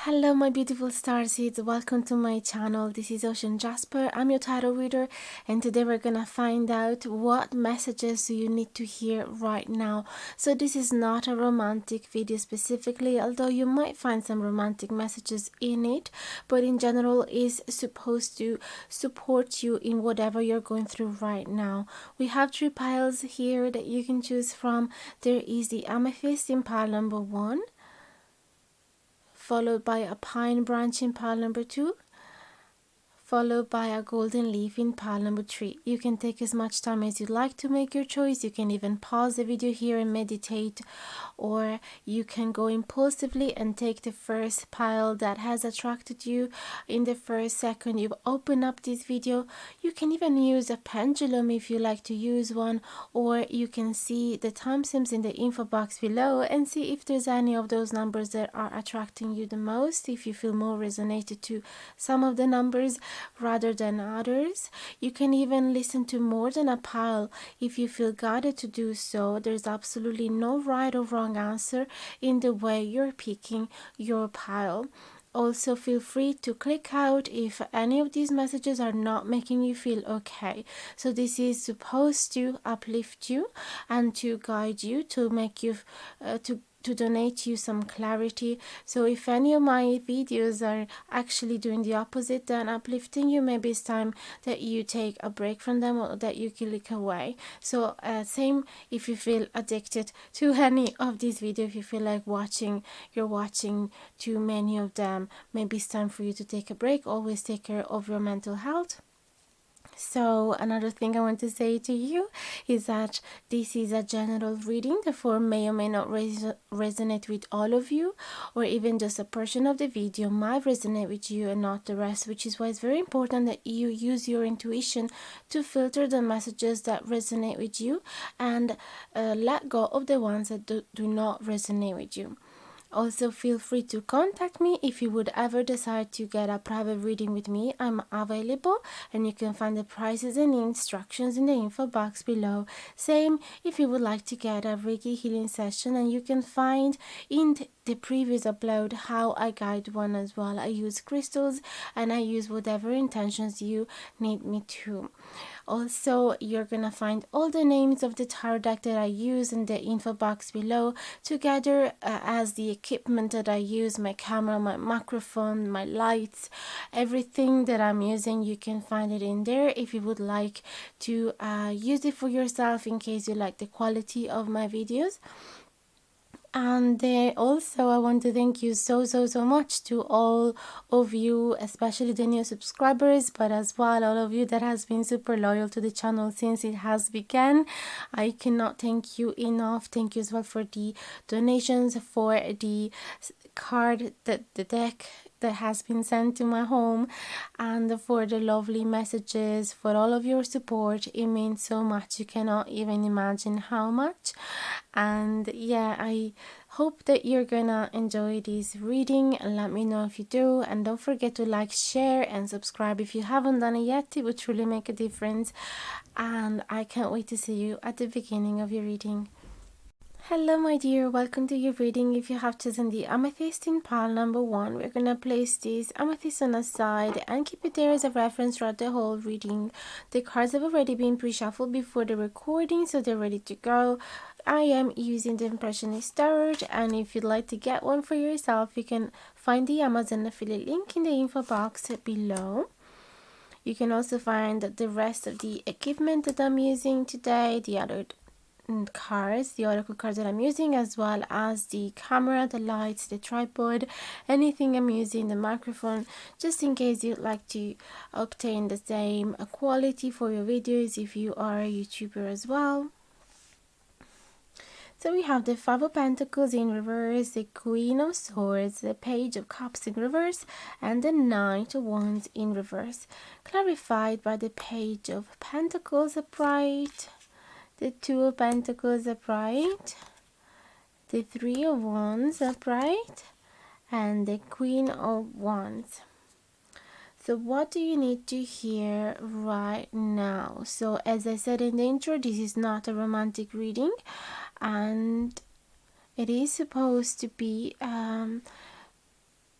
Hello my beautiful starseeds, welcome to my channel. This is Ocean Jasper. I'm your tarot reader, and today we're gonna find out what messages do you need to hear right now. So this is not a romantic video specifically, although you might find some romantic messages in it, but in general is supposed to support you in whatever you're going through right now. We have 3 piles here that you can choose from. There is the Amethyst in pile number 1, followed by a pine branch in pile number 2, followed by a golden leaf in pile number 3. You can take as much time as you like to make your choice. You can even pause the video here and meditate, or you can go impulsively and take the first pile that has attracted you in the first second you open up this video. You can even use a pendulum if you like to use one, or you can see the timestamps in the info box below and see if there's any of those numbers that are attracting you the most, if you feel more resonated to some of the numbers rather than others. You can even listen to more than a pile if you feel guided to do so. There's absolutely no right or wrong answer in the way you're picking your pile. Also, feel free to click out if any of these messages are not making you feel okay. So this is supposed to uplift you and to guide you, to make you to donate you some clarity. So if any of my videos are actually doing the opposite than uplifting you, maybe it's time that you take a break from them, or that you click away. So same if you feel addicted to any of these videos, if you feel like you're watching too many of them, maybe it's time for you to take a break. Always take care of your mental health. So another thing I want to say to you is that this is a general reading, therefore may or may not resonate with all of you, or even just a portion of the video might resonate with you and not the rest, which is why it's very important that you use your intuition to filter the messages that resonate with you and let go of the ones that do not resonate with you. Also, feel free to contact me if you would ever decide to get a private reading with me. I'm available, and you can find the prices and instructions in the info box below. Same if you would like to get a Reiki healing session, and you can find in the previous upload how I guide one as well. I use crystals and I use whatever intentions you need me to. Also, you're gonna find all the names of the tarot deck that I use in the info box below, together as the equipment that I use, my camera, my microphone, my lights, everything that I'm using. You can find it in there if you would like to use it for yourself, in case you like the quality of my videos. And also I want to thank you so much to all of you, especially the new subscribers, but as well all of you that has been super loyal to the channel since it has begun. I cannot thank you enough. Thank you as well for the donations, for the card, the deck that has been sent to my home, and for the lovely messages, for all of your support. It means so much. You cannot even imagine how much. And yeah, I hope that you're gonna enjoy this reading, and let me know if you do. And don't forget to like, share and subscribe if you haven't done it yet. It would truly make a difference, and I can't wait to see you at the beginning of your reading. Hello my dear, welcome to your reading. If you have chosen the Amethyst in pile number 1, we're gonna place this Amethyst on a side and keep it there as a reference throughout the whole reading. The cards have already been pre-shuffled before the recording, so they're ready to go. I am using the Impressionist Tarot, and if you'd like to get one for yourself, you can find the Amazon affiliate link in the info box below. You can also find the rest of the equipment that I'm using today, the other cards, the oracle cards that I'm using, as well as the camera, the lights, the tripod, anything I'm using, the microphone, just in case you'd like to obtain the same quality for your videos if you are a YouTuber as well. So we have the 5 of Pentacles in reverse, the Queen of Swords, the Page of Cups in reverse, and the Knight of Wands in reverse, clarified by the Page of Pentacles upright, the 2 of Pentacles upright, the 3 of Wands upright, and the Queen of Wands. So what do you need to hear right now? So as I said in the intro, this is not a romantic reading, and it is supposed to be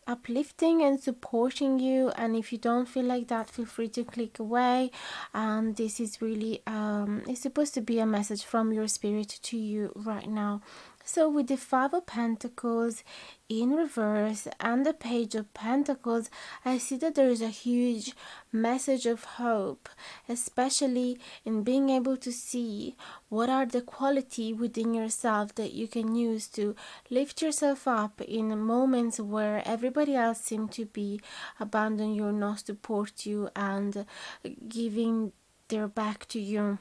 a uplifting and supporting you. And if you don't feel like that, feel free to click away. This is really it's supposed to be a message from your spirit to you right now. So with the Five of Pentacles in reverse and the Page of Pentacles, I see that there is a huge message of hope, especially in being able to see what are the quality within yourself that you can use to lift yourself up in moments where everybody else seems to be abandon you, not support you, and giving their back to you.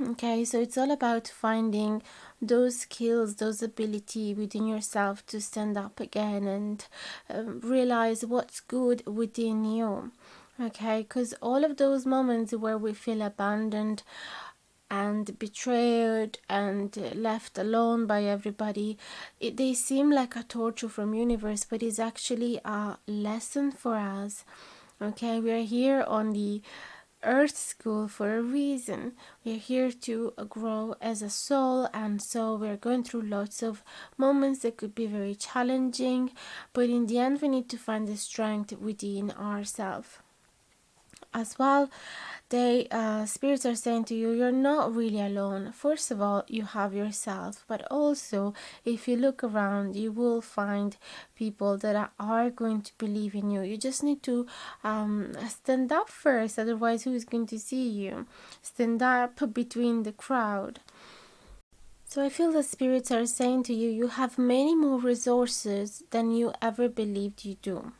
Okay, so it's all about finding those skills, those ability within yourself to stand up again and realize what's good within you. Okay, because all of those moments where we feel abandoned and betrayed and left alone by everybody, they seem like a torture from universe, but it's actually a lesson for us. Okay, we are here on the Earth School for a reason. We're here to grow as a soul, and so we're going through lots of moments that could be very challenging, but in the end we need to find the strength within ourselves. As well, they spirits are saying to you, you're not really alone. First of all, you have yourself, but also if you look around, you will find people that are going to believe in you. You just need to stand up first, otherwise who is going to see you? Stand up between the crowd. So I feel the spirits are saying to you, you have many more resources than you ever believed you do.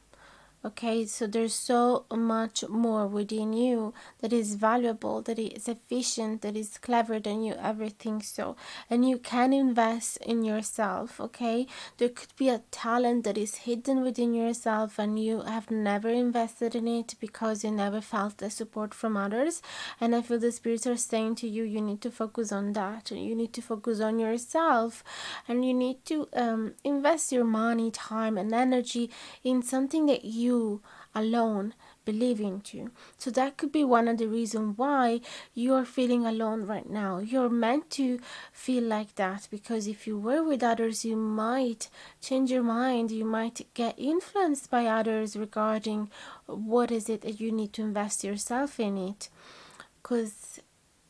Okay, so there's so much more within you that is valuable, that is efficient, that is clever than you ever think so. And you can invest in yourself, okay? There could be a talent that is hidden within yourself and you have never invested in it because you never felt the support from others. And I feel the spirits are saying to you, you need to focus on that. You need to focus on yourself and you need to invest your money, time, and energy in something that you alone believe into. So that could be one of the reasons why you're feeling alone right now. You're meant to feel like that because if you were with others, you might change your mind. You might get influenced by others regarding what is it that you need to invest yourself in it. Because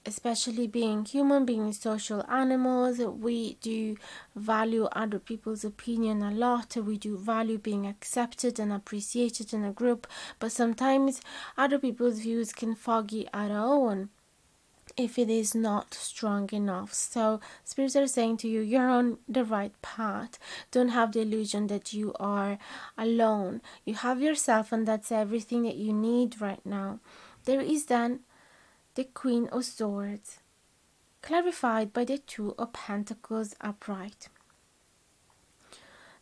especially being human, being social animals, we do value other people's opinion a lot. We do value being accepted and appreciated in a group, but sometimes other people's views can foggy our own if it is not strong enough. So spirits are saying to you, you're on the right path. Don't have the illusion that you are alone. You have yourself and that's everything that you need right now. There is then the Queen of Swords, clarified by the Two of Pentacles upright.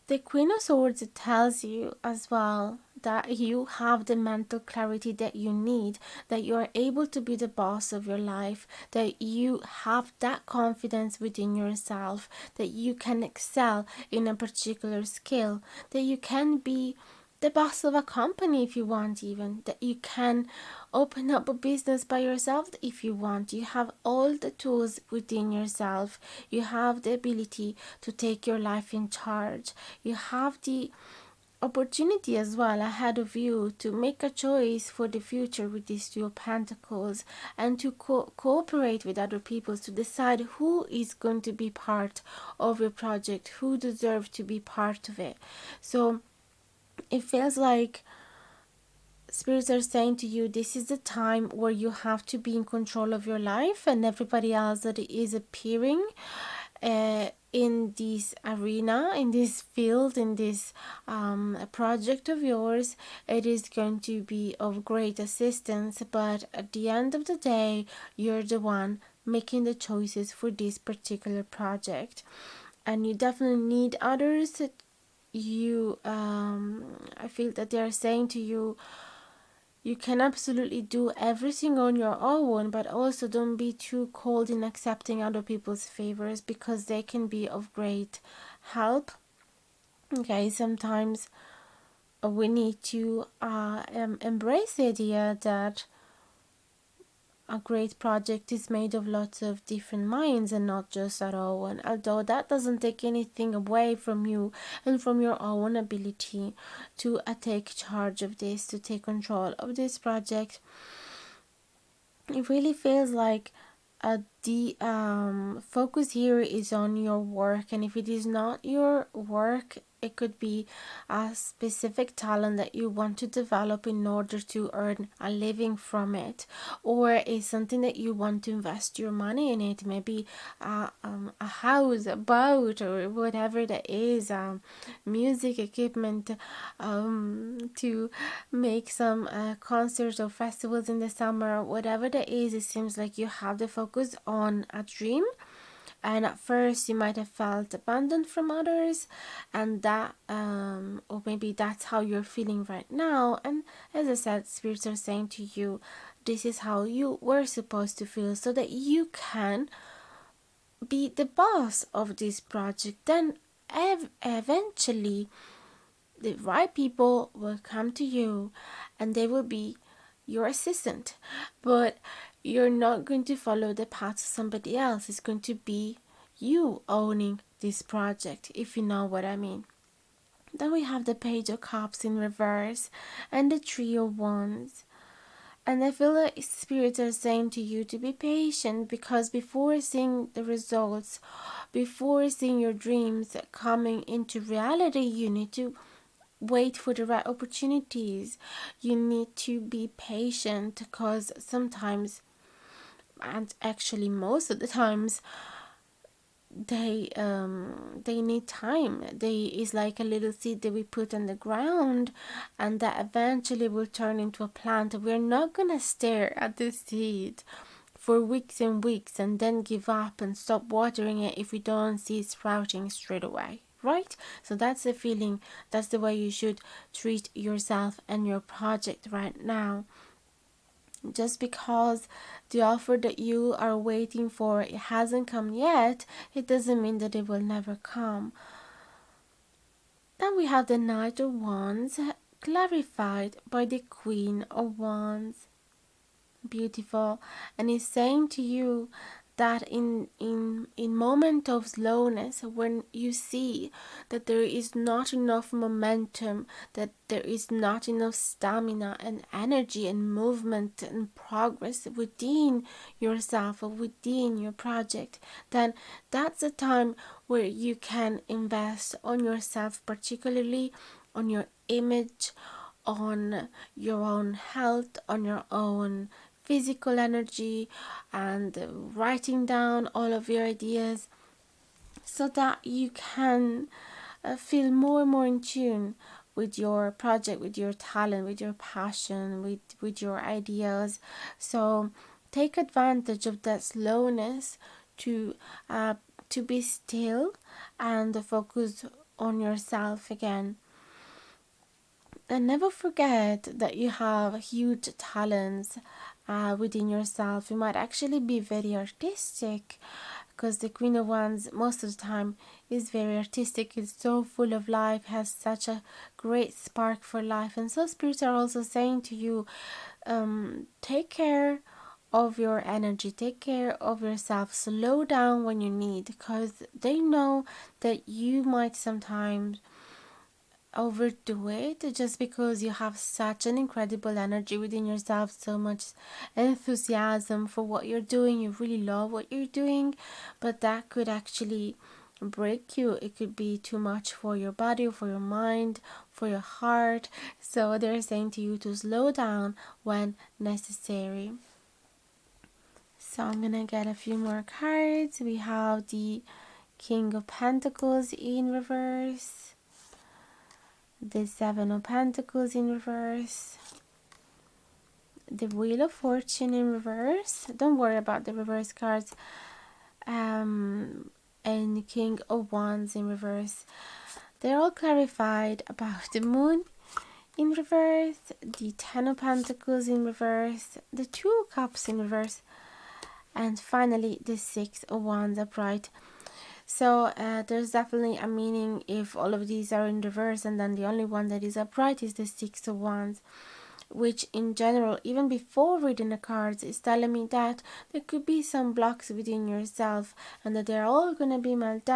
The Queen of Swords tells you as well that you have the mental clarity that you need, that you are able to be the boss of your life, that you have that confidence within yourself, that you can excel in a particular skill, that you can be the boss of a company if you want, even that you can open up a business by yourself if you want. You have all the tools within yourself. You have the ability to take your life in charge. You have the opportunity as well ahead of you to make a choice for the future with these Two of Pentacles and to cooperate with other people to decide who is going to be part of your project, who deserves to be part of it. So it feels like spirits are saying to you, this is the time where you have to be in control of your life, and everybody else that is appearing in this arena, in this field, in this project of yours, it is going to be of great assistance. But at the end of the day, you're the one making the choices for this particular project, and you definitely need others. You I feel that they are saying to you, you can absolutely do everything on your own, but also don't be too cold in accepting other people's favors because they can be of great help. Okay, sometimes we need to embrace the idea that a great project is made of lots of different minds and not just our own. Although that doesn't take anything away from you and from your own ability to take charge of this, to take control of this project. It really feels like the focus here is on your work, and if it is not your work, it could be a specific talent that you want to develop in order to earn a living from it, or is something that you want to invest your money in it, maybe a house, a boat, or whatever that is, music equipment, to make some concerts or festivals in the summer, whatever that is. It seems like you have the focus on a dream, and at first you might have felt abandoned from others, and that or maybe that's how you're feeling right now. And as I said, spirits are saying to you, this is how you were supposed to feel, so that you can be the boss of this project. Then eventually the right people will come to you and they will be your assistant, but you're not going to follow the path of somebody else. It's going to be you owning this project, if you know what I mean. Then we have the Page of Cups in reverse and the Three of Wands. And I feel like spirits are saying to you to be patient, because before seeing the results, before seeing your dreams coming into reality, you need to wait for the right opportunities. You need to be patient, because sometimes, and actually most of the times, they need time. Is like a little seed that we put on the ground, and that eventually will turn into a plant. We're not gonna stare at the seed for weeks and weeks and then give up and stop watering it if we don't see it sprouting straight away, right? So that's the feeling, that's the way you should treat yourself and your project right now. Just because the offer that you are waiting for, it hasn't come yet, it doesn't mean that it will never come. Then we have the Knight of Wands clarified by the Queen of Wands. Beautiful. And he's saying to you that in moment of slowness, when you see that there is not enough momentum, that there is not enough stamina and energy and movement and progress within yourself or within your project, then that's a time where you can invest on yourself, particularly on your image, on your own health, on your own physical energy, and writing down all of your ideas, so that you can feel more and more in tune with your project, with your talent, with your passion, with your ideas. So take advantage of that slowness to be still and focus on yourself again. And never forget that you have huge talents within yourself. You might actually be very artistic, because the Queen of Wands most of the time is very artistic, is so full of life, has such a great spark for life. And so spirits are also saying to you, take care of your energy, take care of yourself, slow down when you need, because they know that you might sometimes overdo it, just because you have such an incredible energy within yourself, so much enthusiasm for what you're doing. You really love what you're doing, but that could actually break you. It could be too much for your body, for your mind, for your heart. So they're saying to you to slow down when necessary. So I'm gonna get a few more cards. We have the King of Pentacles in reverse, the Seven of Pentacles in reverse, the Wheel of Fortune in reverse. Don't worry about the reverse cards. And King of Wands in reverse. They're all clarified about the Moon in reverse, the Ten of Pentacles in reverse, the Two of Cups in reverse, and finally the Six of Wands upright. So there's definitely a meaning if all of these are in reverse, and then the only one that is upright is the Six of Wands. which in general, even before reading the cards, is telling me that there could be some blocks within yourself, and that they're all gonna be melt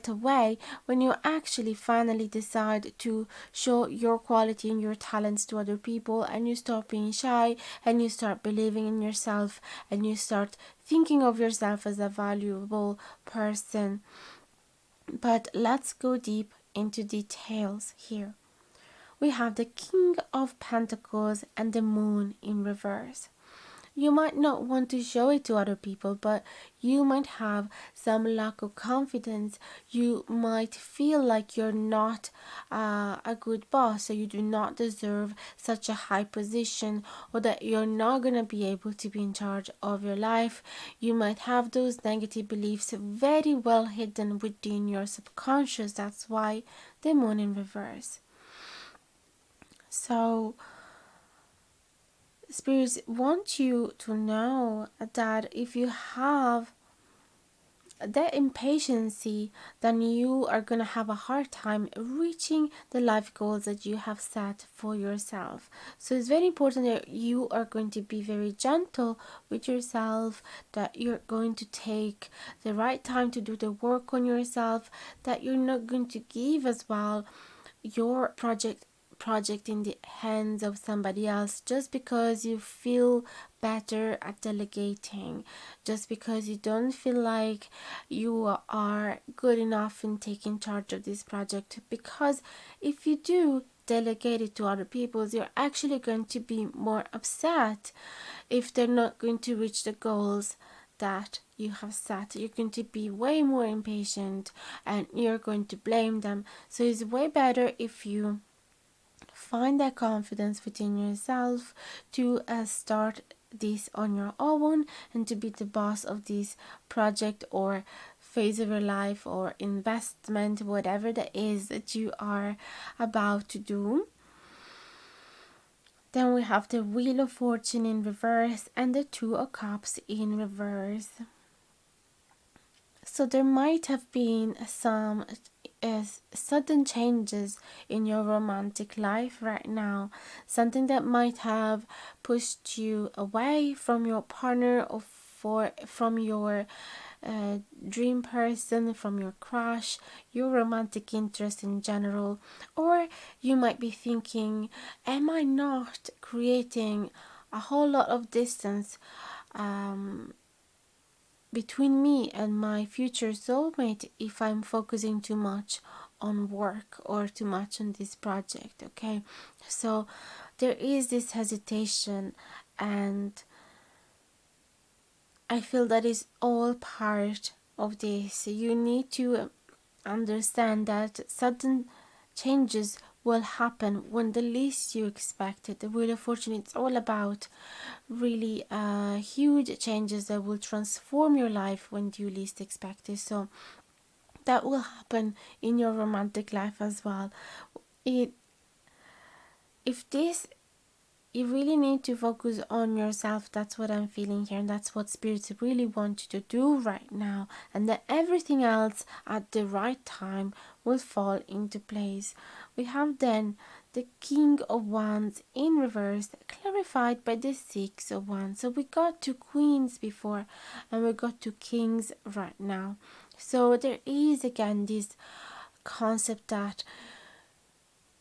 away when you actually finally decide to show your quality and your talents to other people, and you stop being shy, and you start believing in yourself, and you start thinking of yourself as a valuable person. But let's go deep into details here. We have the King of Pentacles and the Moon in reverse. You might not want to show it to other people, but you might have some lack of confidence. You might feel like you're not a good boss, so you do not deserve such a high position, or that you're not going to be able to be in charge of your life. You might have those negative beliefs very well hidden within your subconscious. That's why the Moon in reverse. So spirits want you to know that if you have that impatience, then you are going to have a hard time reaching the life goals that you have set for yourself. So it's very important that you are going to be very gentle with yourself, that you're going to take the right time to do the work on yourself, that you're not going to give as well your project in the hands of somebody else just because you feel better at delegating, just because you don't feel like you are good enough in taking charge of this project. Because if you do delegate it to other people, you're actually going to be more upset if they're not going to reach the goals that you have set. You're going to be way more impatient, and you're going to blame them. So it's way better if you find that confidence within yourself to start this on your own, and to be the boss of this project or phase of your life or investment, whatever that is that you are about to do. Then we have the Wheel of Fortune in reverse and the Two of Cups in reverse. So there might have been some sudden changes in your romantic life right now. Something that might have pushed you away from your partner, or from your dream person, from your crush, your romantic interest in general. Or you might be thinking, am I not creating a whole lot of distance between me and my future soulmate if I'm focusing too much on work or too much on this project? Okay, so there is this hesitation, and I feel that is all part of this. You need to understand that sudden changes will happen when the least you expect it. The Wheel of Fortune, it's all about really huge changes that will transform your life when you least expect it. So that will happen in your romantic life as well. If this, you really need to focus on yourself. That's what I'm feeling here, and that's what spirits really want you to do right now, and that everything else at the right time will fall into place. We have then the King of Wands in reverse, clarified by the Six of Wands. So we got two queens before, and we got two kings right now. So there is again this concept that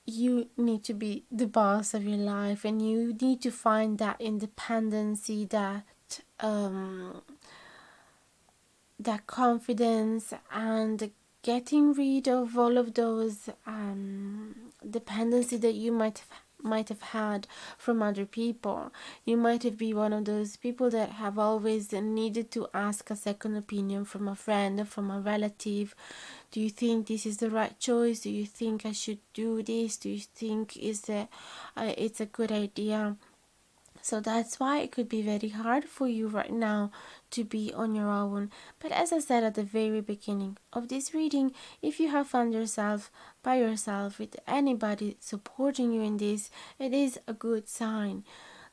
you need to be the boss of your life, and you need to find that independency, that that confidence, and getting rid of all of those dependency that you might have had from other people. You might have been one of those people that have always needed to ask a second opinion from a friend or from a relative. Do you think this is the right choice? Do you think I should do this? Do you think it's a good idea? So that's why it could be very hard for you right now to be on your own. But as I said at the very beginning of this reading, if you have found yourself by yourself with anybody supporting you in this, it is a good sign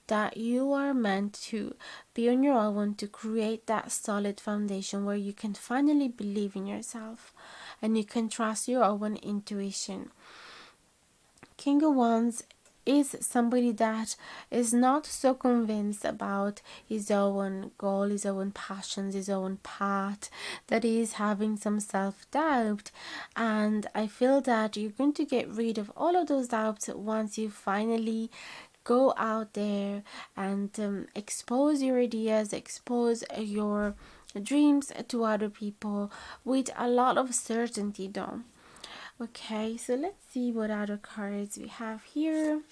that you are meant to be on your own, to create that solid foundation where you can finally believe in yourself and you can trust your own intuition. King of Wands is somebody that is not so convinced about his own goal, his own passions, his own path, that is having some self-doubt. And I feel that you're going to get rid of all of those doubts once you finally go out there and expose your ideas, expose your dreams to other people with a lot of certainty though. Okay, so let's see what other cards we have here.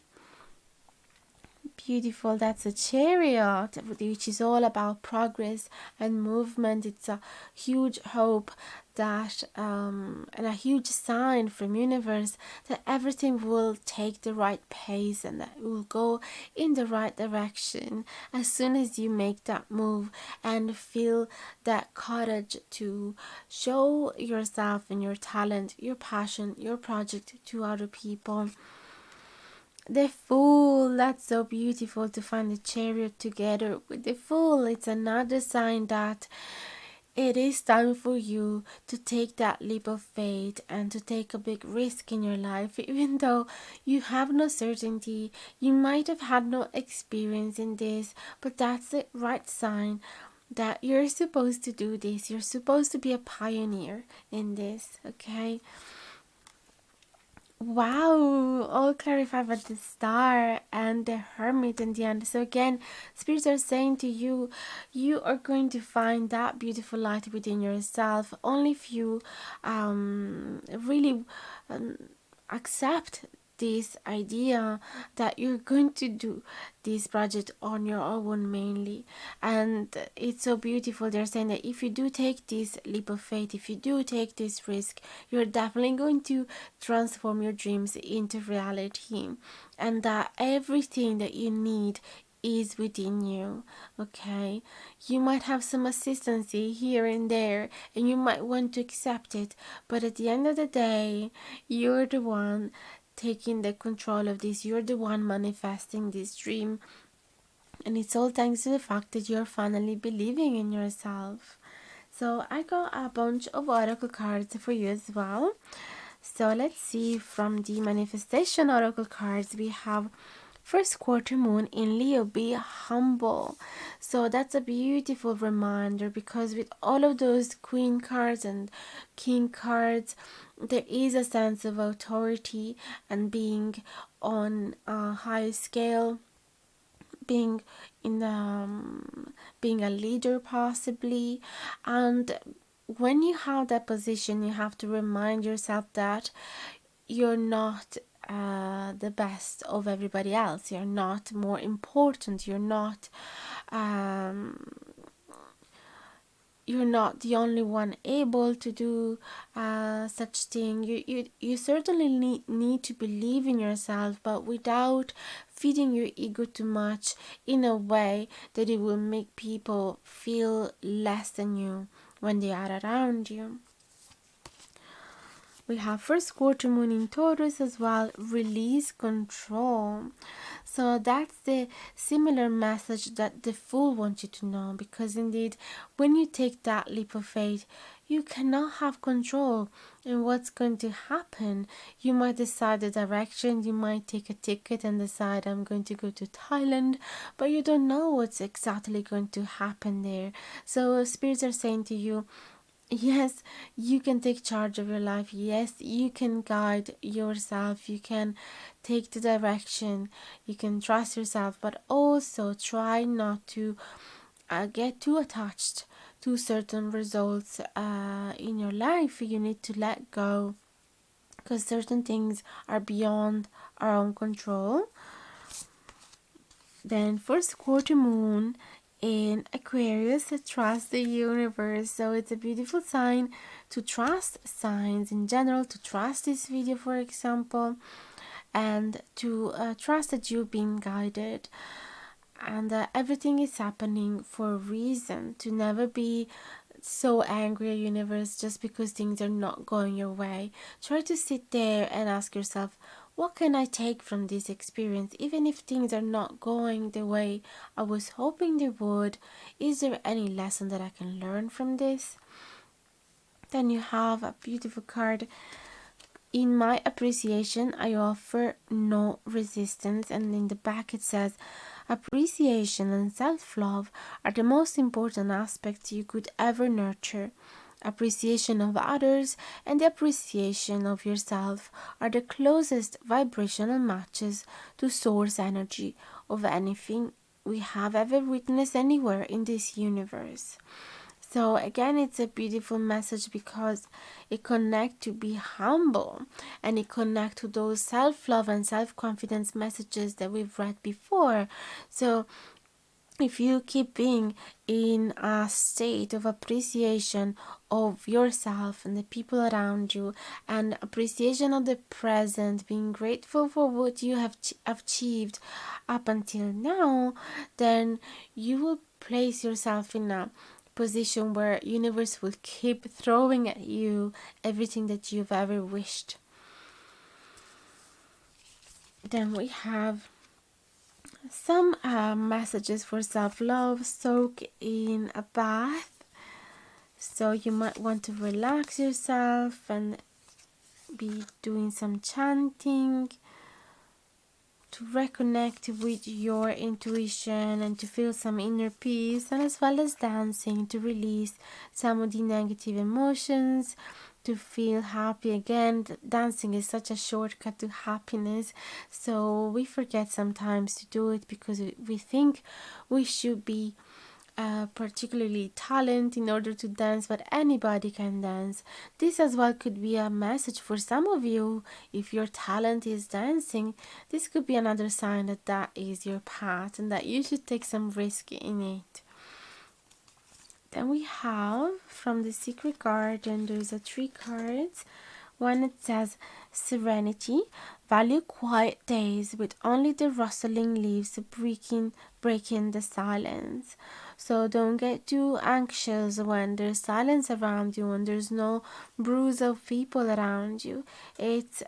Beautiful, that's a chariot, which is all about progress and movement. It's a huge hope that and a huge sign from universe that everything will take the right pace and that it will go in the right direction as soon as you make that move and feel that courage to show yourself and your talent, your passion, your project to other people. The Fool, that's so beautiful to find the chariot together with the Fool. It's another sign that it is time for you to take that leap of faith and to take a big risk in your life, even though you have no certainty. You might have had no experience in this, but that's the right sign that you're supposed to do this. You're supposed to be a pioneer in this, okay? Wow, all clarified by the Star and the Hermit in the end. So again, spirits are saying to you, you are going to find that beautiful light within yourself only if you really accept this idea that you're going to do this project on your own mainly. And it's so beautiful. They're saying that if you do take this leap of faith, if you do take this risk, you're definitely going to transform your dreams into reality, and that everything that you need is within you. Okay, you might have some assistance here and there and you might want to accept it, but at the end of the day, you're the one taking the control of this. You're the one manifesting this dream, and it's all thanks to the fact that you're finally believing in yourself. So I got a bunch of oracle cards for you as well. So let's see, from the manifestation oracle cards we have first quarter moon in Leo, be humble. So that's a beautiful reminder, because with all of those queen cards and king cards, there is a sense of authority and being on a high scale, being in being a leader possibly. And when you have that position, you have to remind yourself that you're not the best of everybody else. You're not more important. Um, you're not the only one able to do such thing. You certainly need to believe in yourself, but without feeding your ego too much in a way that it will make people feel less than you when they are around you. We have first quarter moon in Taurus as well, release control. So that's the similar message that the Fool wants you to know, because indeed when you take that leap of faith, you cannot have control in what's going to happen. You might decide the direction, you might take a ticket and decide I'm going to go to Thailand, but you don't know what's exactly going to happen there. So spirits are saying to you, yes, you can take charge of your life. Yes, you can guide yourself. You can take the direction. You can trust yourself, but also try not to get too attached to certain results in your life. You need to let go, because certain things are beyond our own control. Then first quarter moon in Aquarius, trust the universe. So it's a beautiful sign to trust signs in general, to trust this video for example, and to trust that you've been guided, and everything is happening for a reason. To never be so angry at universe just because things are not going your way. Try to sit there and ask yourself, what can I take from this experience? Even if things are not going the way I was hoping they would, is there any lesson that I can learn from this? Then you have a beautiful card In my appreciation, I offer no resistance. And in the back it says, appreciation and self-love are the most important aspects you could ever nurture. Appreciation of others and the appreciation of yourself are the closest vibrational matches to source energy of anything we have ever witnessed anywhere in this universe. So again, it's a beautiful message because it connects to be humble, and it connects to those self-love and self-confidence messages that we've read before. So if you keep being in a state of appreciation of yourself and the people around you, and appreciation of the present, being grateful for what you have achieved up until now, then you will place yourself in a position where universe will keep throwing at you everything that you've ever wished. Then we have some messages for self-love. Soak in a bath. So you might want to relax yourself and be doing some chanting to reconnect with your intuition and to feel some inner peace, and as well as dancing to release some of the negative emotions, to feel happy again. Dancing is such a shortcut to happiness, so we forget sometimes to do it because we think we should be particularly talent in order to dance, but anybody can dance. This as well could be a message for some of you. If your talent is dancing, this could be another sign that that is your path and that you should take some risk in it. Then we have from the Secret Garden, there's a 3 cards. One, it says serenity. Value quiet days with only the rustling leaves breaking the silence. So don't get too anxious when there's silence around you and there's no bruise of people around you. It's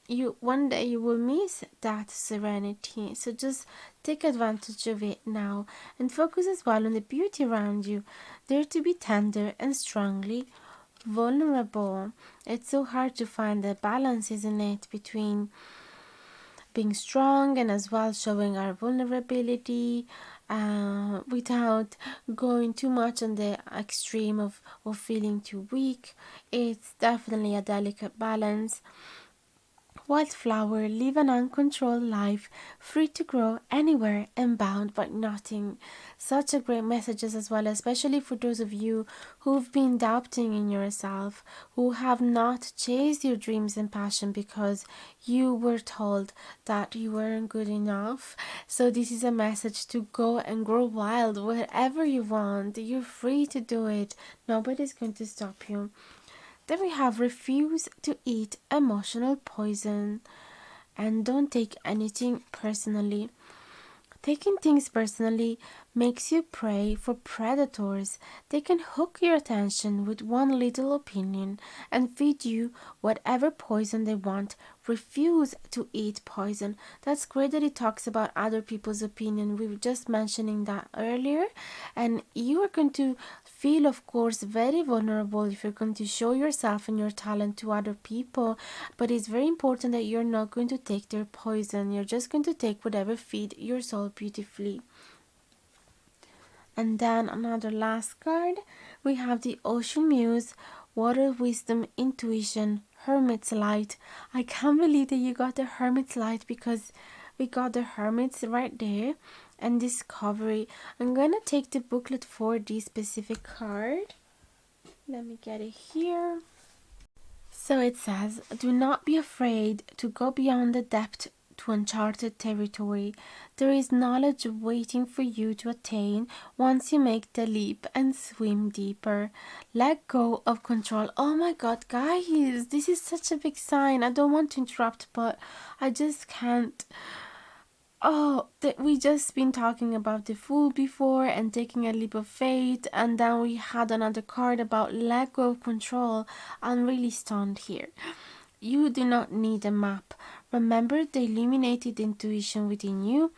you one day you will miss that serenity, so just take advantage of it now and focus as well on the beauty around you. Dare to be tender and strongly vulnerable. It's so hard to find the balance, isn't it, between being strong and as well showing our vulnerability without going too much on the extreme of feeling too weak. It's definitely a delicate balance. Wildflower, live an uncontrolled life, free to grow anywhere and bound by nothing. Such a great messages as well, especially for those of you who've been doubting in yourself, who have not chased your dreams and passion because you were told that you weren't good enough. So this is a message to go and grow wild wherever you want. You're free to do it. Nobody's going to stop you. Then we have refuse to eat emotional poison and don't take anything personally. Taking things personally makes you prey for predators. They can hook your attention with one little opinion and feed you whatever poison they want. Refuse to eat poison. That's great that it talks about other people's opinion. We were just mentioning that earlier. And you are going to feel, of course, very vulnerable if you're going to show yourself and your talent to other people. But it's very important that you're not going to take their poison. You're just going to take whatever feed your soul beautifully. And then another last card, we have the Ocean Muse, Water Wisdom Intuition, Hermit's Light. I can't believe that you got the Hermit's Light because we got the Hermits right there and Discovery. I'm gonna take the booklet for this specific card. Let me get it here. So it says, do not be afraid to go beyond the depth to uncharted territory. There is knowledge waiting for you to attain once you make the leap and swim deeper. Let go of control. Oh my god, guys, this is such a big sign. I don't want to interrupt, but I just can't. Oh, we just been talking about the Fool before and taking a leap of faith, and then we had another card about let go of control. I'm really stunned here. You do not need a map. Remember the illuminated intuition within you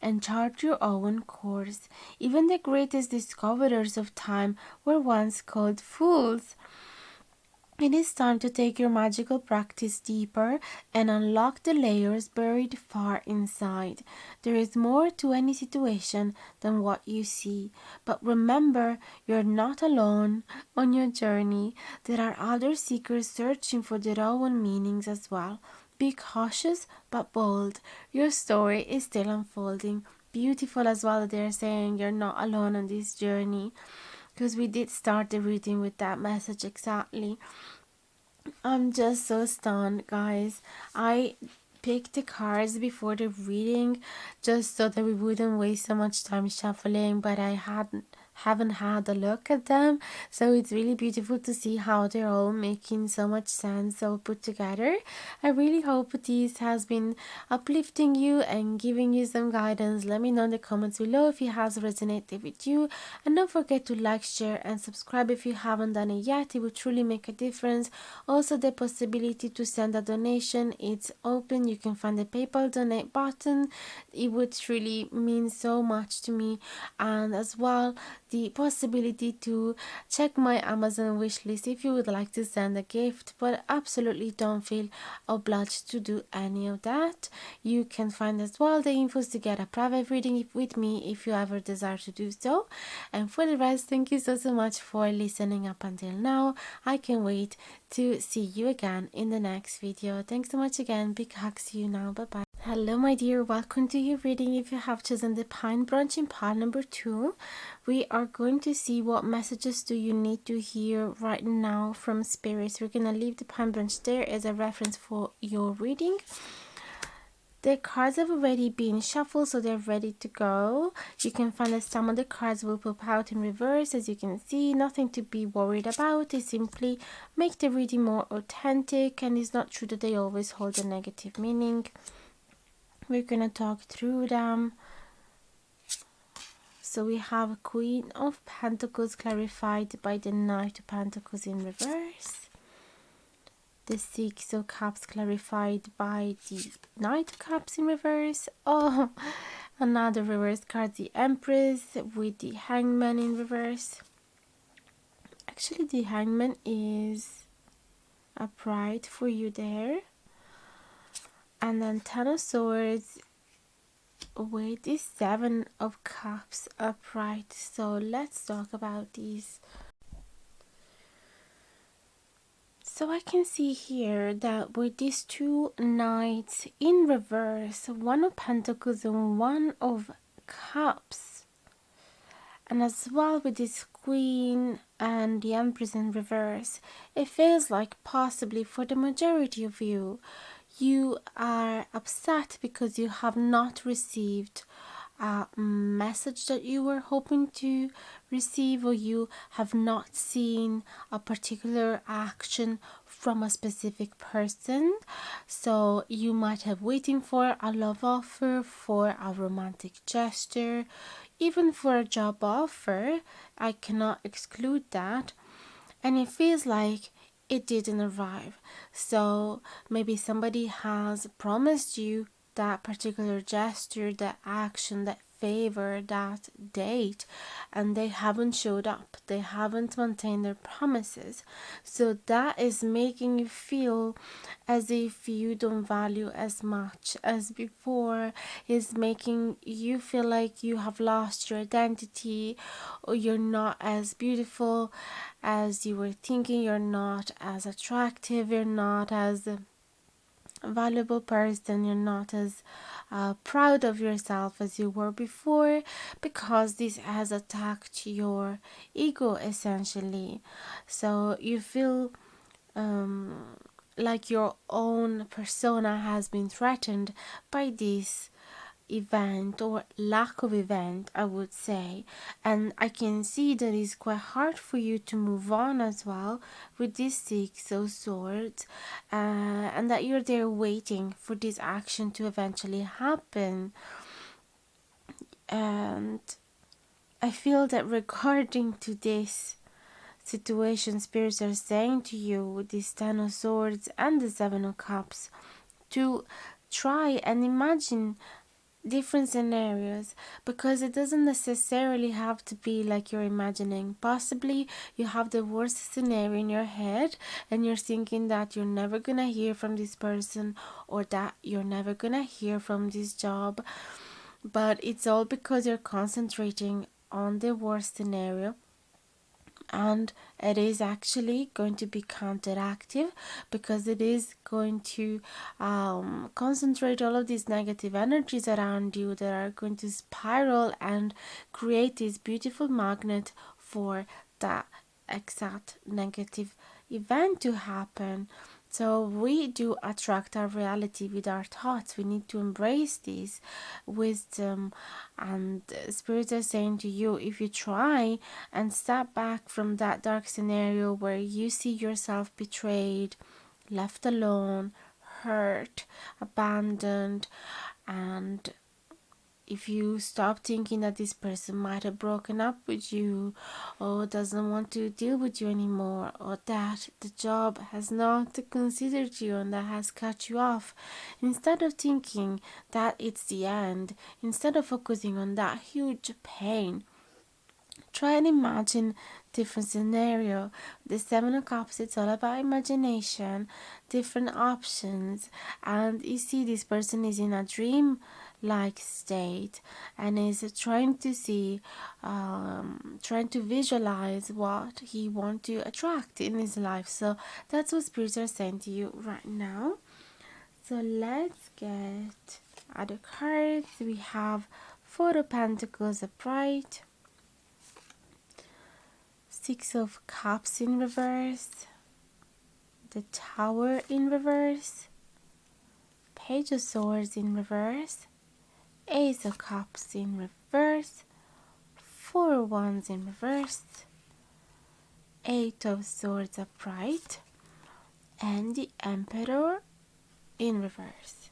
and chart your own course. Even the greatest discoverers of time were once called fools. It is time to take your magical practice deeper and unlock the layers buried far inside. There is more to any situation than what you see. But remember, you're not alone on your journey. There are other seekers searching for their own meanings as well. Be cautious but bold. Your story is still unfolding. Beautiful as well, they're saying you're not alone on this journey. Because we did start the reading with that message exactly. I'm just so stunned, guys. I picked the cards before the reading just so that we wouldn't waste so much time shuffling, but I haven't had a look at them, so it's really beautiful to see how they're all making so much sense, all put together. I really hope this has been uplifting you and giving you some guidance. Let me know in the comments below if it has resonated with you, and don't forget to like, share and subscribe if you haven't done it yet. It would truly make a difference. Also, the possibility to send a donation, it's open. You can find the PayPal donate button. It would truly mean so much to me. And as well, the possibility to check my Amazon wishlist if you would like to send a gift, but absolutely don't feel obliged to do any of that. You can find as well the infos to get a private reading with me if you ever desire to do so. And for the rest, thank you so much for listening up until now. I can't wait to see you again in the next video. Thanks so much again. Big hugs to you now. Bye bye. Hello my dear, welcome to your reading. If you have chosen the Pine Branch in pile number 2, we are going to see what messages do you need to hear right now from spirits. We're going to leave the Pine Branch there as a reference for your reading. The cards have already been shuffled, so they're ready to go. You can find that some of the cards will pop out in reverse, as you can see. Nothing to be worried about. They simply make the reading more authentic, and it's not true that they always hold a negative meaning. We're gonna talk through them. So we have Queen of Pentacles clarified by the Knight of Pentacles in reverse. The Six of Cups clarified by the Knight of Cups in reverse. Oh, another reverse card, the Empress with the Hangman in reverse. Actually, the Hangman is upright for you there. And then Ten of Swords with the Seven of Cups upright. So let's talk about these. So I can see here that with these two Knights in reverse, One of Pentacles and One of Cups, and as well with this Queen and the Empress in reverse, it feels like possibly for the majority of you, you are upset because you have not received a message that you were hoping to receive, or you have not seen a particular action from a specific person. So you might have waiting for a love offer, for a romantic gesture, even for a job offer. I cannot exclude that, and it feels like it didn't arrive. So maybe somebody has promised you that particular gesture, that action, that favor, that date, and they haven't showed up. They haven't maintained their promises. So that is making you feel as if you don't value as much as before. Is making you feel like you have lost your identity, or you're not as beautiful as you were thinking, you're not as attractive, you're not as valuable person, you're not as proud of yourself as you were before, because this has attacked your ego essentially. So you feel like your own persona has been threatened by this event, or lack of event, I would say. And I can see that it's quite hard for you to move on as well with this Six of Swords, and that you're there waiting for this action to eventually happen. And I feel that regarding to this situation, spirits are saying to you with this Ten of Swords and the Seven of Cups to try and imagine different scenarios, because it doesn't necessarily have to be like you're imagining. Possibly you have the worst scenario in your head and you're thinking that you're never gonna hear from this person, or that you're never gonna hear from this job, but it's all because you're concentrating on the worst scenario, and it is actually going to be counteractive, because it is going to concentrate all of these negative energies around you that are going to spiral and create this beautiful magnet for that exact negative event to happen. So we do attract our reality with our thoughts. We need to embrace this wisdom. And spirits are saying to you, if you try and step back from that dark scenario where you see yourself betrayed, left alone, hurt, abandoned, and if you stop thinking that this person might have broken up with you, or doesn't want to deal with you anymore, or that the job has not considered you and that has cut you off, instead of thinking that it's the end, instead of focusing on that huge pain, try and imagine different scenario. The Seven of Cups, it's all about imagination, different options, and you see this person is in a dream like state and is trying to see, trying to visualize what he wants to attract in his life. So that's what spirits are saying to you right now. So let's get other cards. We have Four of Pentacles upright, Six of Cups in reverse, the Tower in reverse, Page of Swords in reverse, Ace of Cups in reverse, Four of Wands in reverse, Eight of Swords upright, and the Emperor in reverse.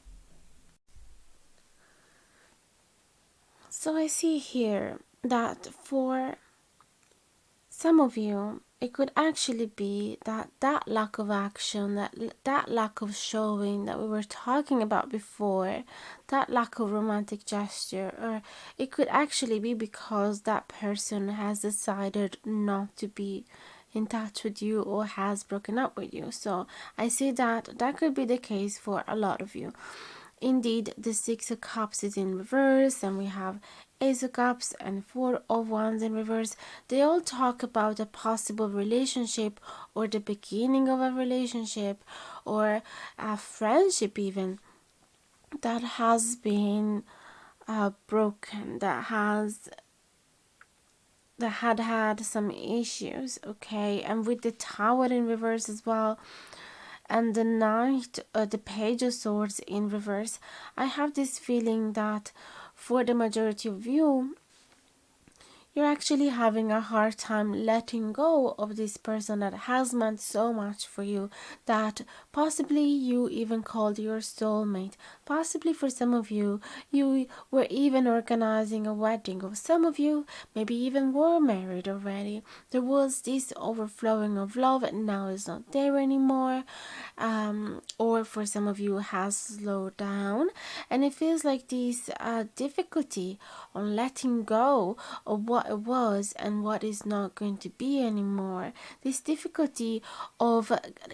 So I see here that for some of you, it could actually be that lack of action, that lack of showing that we were talking about before, that lack of romantic gesture, or it could actually be because that person has decided not to be in touch with you or has broken up with you. So I see that could be the case for a lot of you. Indeed, the Six of Cups is in reverse, and we have Ace of Cups and Four of Wands in reverse. They all talk about a possible relationship, or the beginning of a relationship, or a friendship even, that has been broken, that had some issues, okay? And with the Tower in reverse as well, and the Knight, the Page of Swords in reverse, I have this feeling that for the majority of you, you're actually having a hard time letting go of this person that has meant so much for you, that possibly you even called your soulmate. Possibly for some of you, you were even organizing a wedding, or some of you maybe even were married already. There was this overflowing of love and now it's not there anymore. Or for some of you has slowed down, and it feels like this difficulty on letting go of what it was and what is not going to be anymore. This difficulty of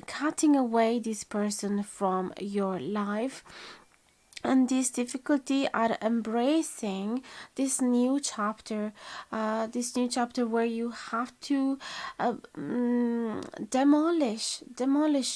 cutting away this person from your life, and this difficulty at embracing this new chapter, where you have to demolish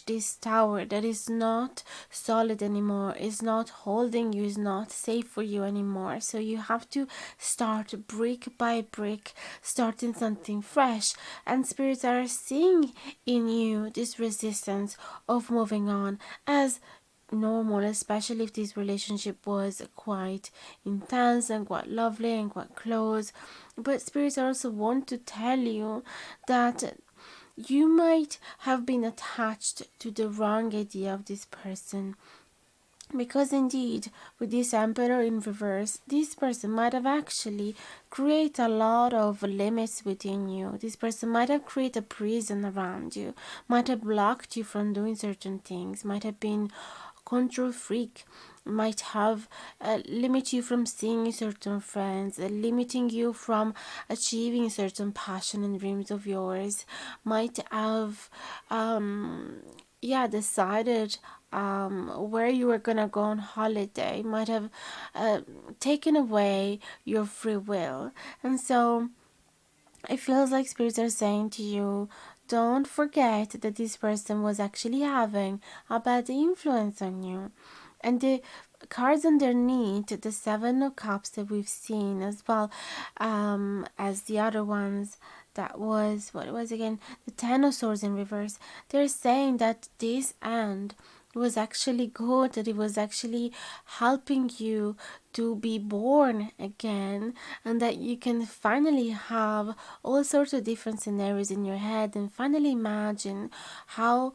this tower that is not solid anymore, is not holding you, is not safe for you anymore. So you have to start brick by brick, starting something fresh, and spirits are seeing in you this resistance of moving on as normal, especially if this relationship was quite intense and quite lovely and quite close. But spirits also want to tell you that you might have been attached to the wrong idea of this person, because indeed with this Emperor in reverse, this person might have actually created a lot of limits within you. This person might have created a prison around you, might have blocked you from doing certain things, might have been control freak, might have limit you from seeing certain friends, limiting you from achieving certain passion and dreams of yours, might have decided where you were gonna go on holiday, might have taken away your free will. And so it feels like spirits are saying to you, don't forget that this person was actually having a bad influence on you. And the cards underneath, the Seven of Cups that we've seen, as well as the other ones, that was, what was again, the Ten of Swords in reverse. They're saying that this end was actually good, that it was actually helping you to be born again, and that you can finally have all sorts of different scenarios in your head and finally imagine how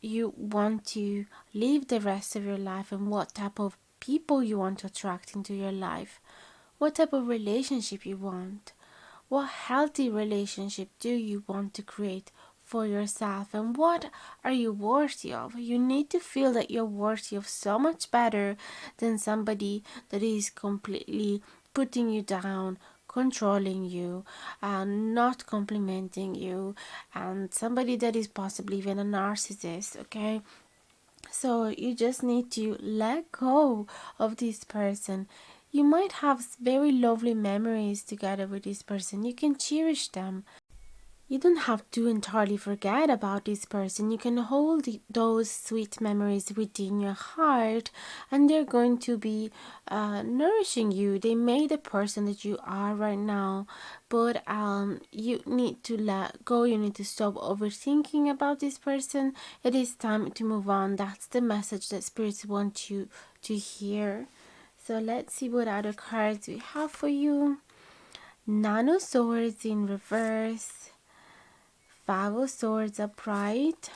you want to live the rest of your life and what type of people you want to attract into your life, what type of relationship you want. What healthy relationship do you want to create for yourself, and what are you worthy of? You need to feel that you're worthy of so much better than somebody that is completely putting you down, controlling you, and not complimenting you, and somebody that is possibly even a narcissist, okay? So you just need to let go of this person. You might have very lovely memories together with this person. You can cherish them. You don't have to entirely forget about this person. You can hold those sweet memories within your heart, and they're going to be nourishing you. They made the person that you are right now, but you need to let go. You need to stop overthinking about this person. It is time to move on. That's the message that spirits want you to hear. So let's see what other cards we have for you. Nine of Swords in reverse, Five of Swords upright,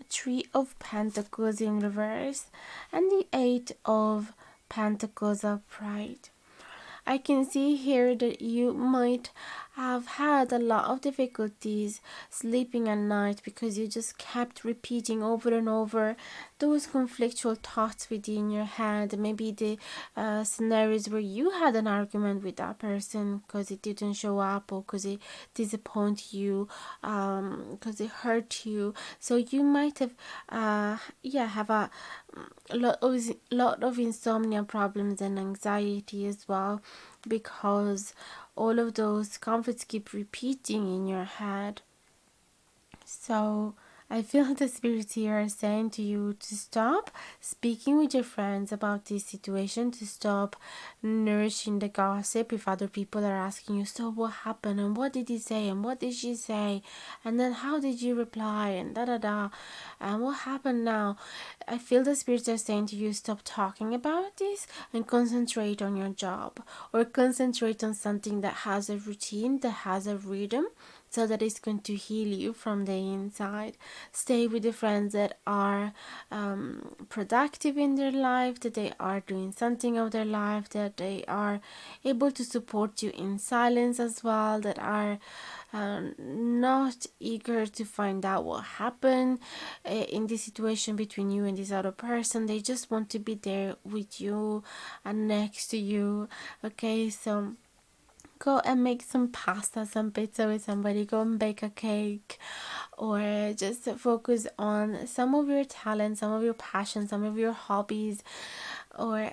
Three of Pentacles in reverse, and the Eight of Pentacles upright. I can see here that you might have had a lot of difficulties sleeping at night because you just kept repeating over and over those conflictual thoughts within your head. Maybe the scenarios where you had an argument with that person because it didn't show up, or because it disappointed you, because it hurt you. So you might have have a lot of insomnia problems and anxiety as well, because all of those conflicts keep repeating in your head. So I feel the spirits here are saying to you to stop speaking with your friends about this situation, to stop nourishing the gossip if other people are asking you, so what happened, and what did he say, and what did she say, and then how did you reply, and da da da, and what happened now. I feel the spirits are saying to you, stop talking about this and concentrate on your job, or concentrate on something that has a routine, that has a rhythm, so that it's going to heal you from the inside. Stay with the friends that are productive in their life, that they are doing something of their life, that they are able to support you in silence as well, that are not eager to find out what happened in this situation between you and this other person. They just want to be there with you and next to you. Okay, so go and make some pasta, some pizza with somebody, go and bake a cake, or just focus on some of your talents, some of your passions, some of your hobbies, or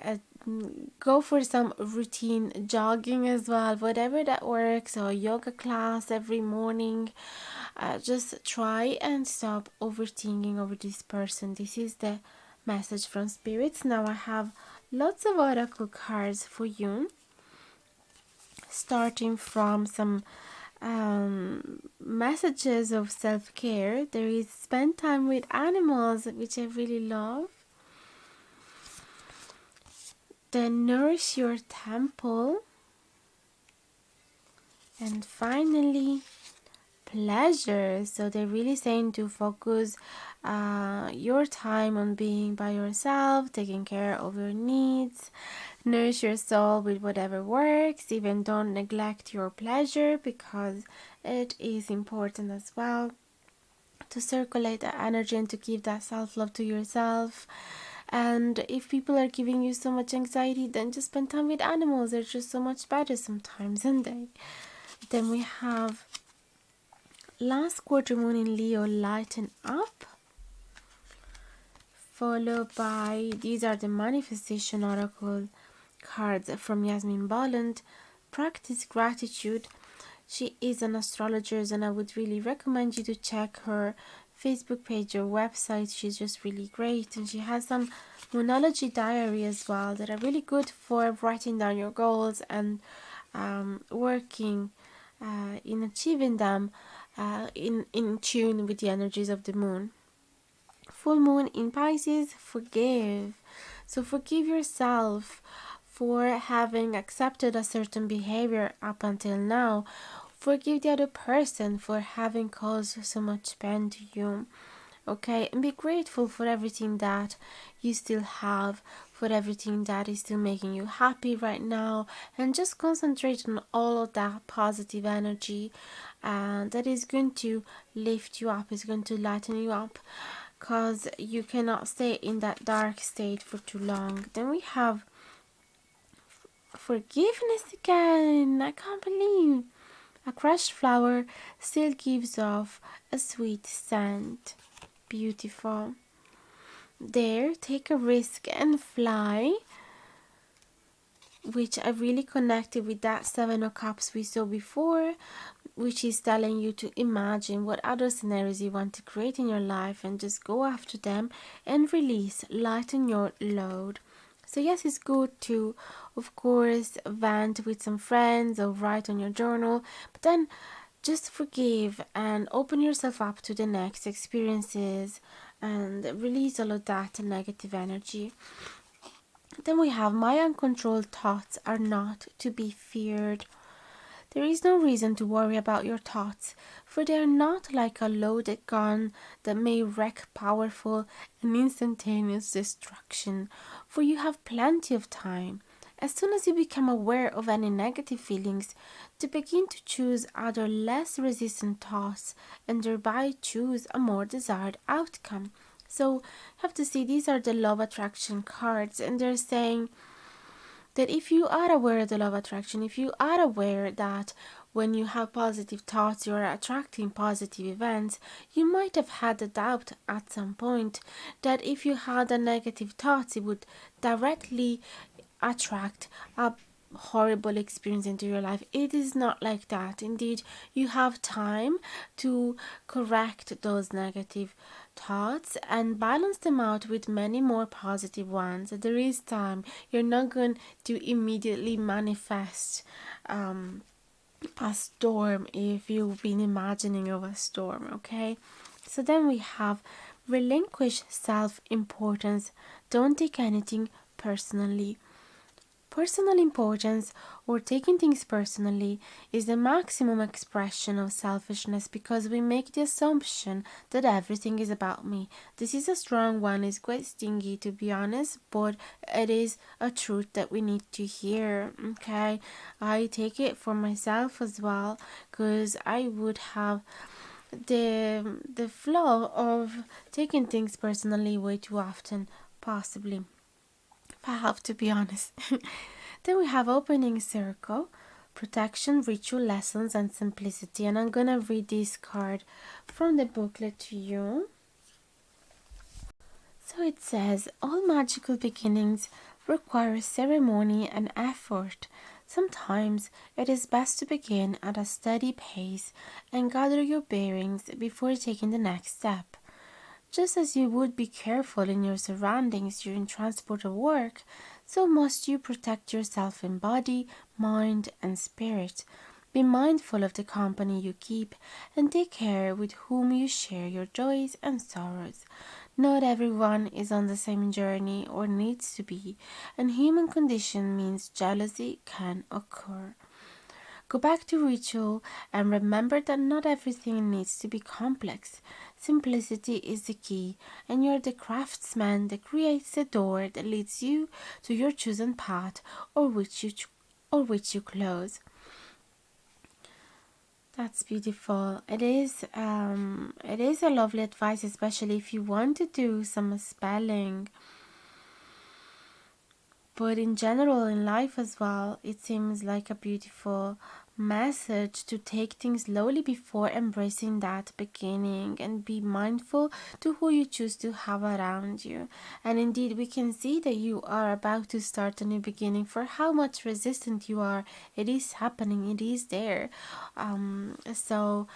go for some routine jogging as well, whatever that works, or yoga class every morning. Just try and stop overthinking over this person. This is the message from spirits. Now I have lots of oracle cards for you, starting from some messages of self-care. There is spend time with animals, which I really love. Then nourish your temple. And finally, pleasure. So they're really saying to focus your time on being by yourself, taking care of your needs. Nourish your soul with whatever works. Even don't neglect your pleasure, because it is important as well to circulate that energy and to give that self-love to yourself. And if people are giving you so much anxiety, then just spend time with animals. They're just so much better sometimes, aren't they? Then we have last quarter moon in Leo, lighten up, followed by, these are the manifestation oracle cards from Yasmin Bolland. Practice gratitude. She is an astrologer, and I would really recommend you to check her Facebook page or website. She's just really great, and she has some Moonology diary as well that are really good for writing down your goals and working in achieving them in tune with the energies of the moon. Full moon in Pisces, forgive. So forgive yourself for having accepted a certain behavior up until now. Forgive the other person for having caused so much pain to you. Okay, and be grateful for everything that you still have, for everything that is still making you happy right now, and just concentrate on all of that positive energy that is going to lift you up, is going to lighten you up, because you cannot stay in that dark state for too long. Then we have forgiveness again. I can't believe a crushed flower still gives off a sweet scent. Beautiful. There, take a risk and fly, which I really connected with that Seven of Cups we saw before, which is telling you to imagine what other scenarios you want to create in your life and just go after them and release, lighten your load. So yes, it's good to, of course, vent with some friends or write on your journal, but then just forgive and open yourself up to the next experiences and release all of that negative energy. Then we have, my uncontrolled thoughts are not to be feared. There is no reason to worry about your thoughts, for they are not like a loaded gun that may wreak powerful and instantaneous destruction, for you have plenty of time. As soon as you become aware of any negative feelings, to begin to choose other less resistant thoughts and thereby choose a more desired outcome. So you have to see, these are the love attraction cards, and they're saying that if you are aware of the law of attraction, if you are aware that when you have positive thoughts, you are attracting positive events, you might have had a doubt at some point that if you had a negative thoughts, it would directly attract a horrible experience into your life. It is not like that. Indeed, you have time to correct those negative thoughts and balance them out with many more positive ones. There is time. You're not going to immediately manifest a storm if you've been imagining of a storm. Okay, so then we have relinquish self-importance. Don't take anything personally. Personal importance, or taking things personally, is the maximum expression of selfishness because we make the assumption that everything is about me. This is a strong one, it's quite stingy to be honest, but it is a truth that we need to hear. Okay, I take it for myself as well, because I would have the flaw of taking things personally way too often, possibly, if I have to be honest. Then we have opening circle, protection, ritual, lessons, and simplicity. And I'm gonna read this card from the booklet to you. So it says, all magical beginnings require ceremony and effort. Sometimes it is best to begin at a steady pace and gather your bearings before taking the next step. Just as you would be careful in your surroundings during transport or work, so must you protect yourself in body, mind, and spirit. Be mindful of the company you keep and take care with whom you share your joys and sorrows. Not everyone is on the same journey or needs to be, and human condition means jealousy can occur. Go back to ritual and remember that not everything needs to be complex. Simplicity is the key, and you're the craftsman that creates the door that leads you to your chosen path, or which you close. That's beautiful. It is a lovely advice, especially if you want to do some spelling. But in general, in life as well, it seems like a beautiful message to take things slowly before embracing that beginning, and be mindful to who you choose to have around you. And indeed, we can see that you are about to start a new beginning. For how much resistant you are, it is happening, it is there. So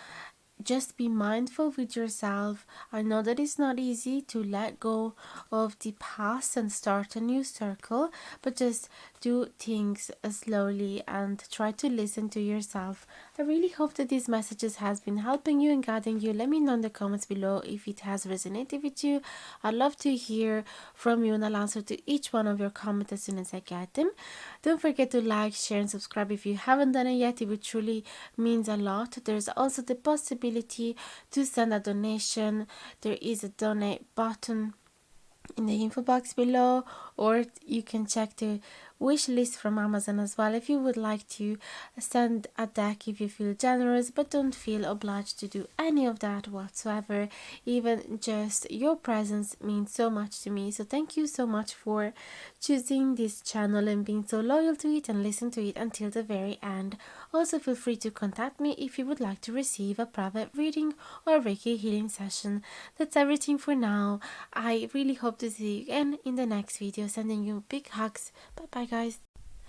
just be mindful with yourself. I know that it's not easy to let go of the past and start a new circle, but just do things slowly and try to listen to yourself. I really hope that these messages has been helping you and guiding you. Let me know in the comments below if it has resonated with you. I'd love to hear from you, and I'll answer to each one of your comments as soon as I get them. Don't forget to like, share and subscribe if you haven't done it yet. It would truly means a lot. There's also the possibility to send a donation. There is a donate button in the info box below, or you can check the wish list from Amazon as well if you would like to send a deck if you feel generous, but don't feel obliged to do any of that whatsoever. Even just your presence means so much to me, so thank you so much for choosing this channel and being so loyal to it and listen to it until the very end. Also, feel free to contact me if you would like to receive a private reading or Reiki healing session. That's everything for now. I really hope to see you again in the next video. Sending you big hugs. Bye bye, guys.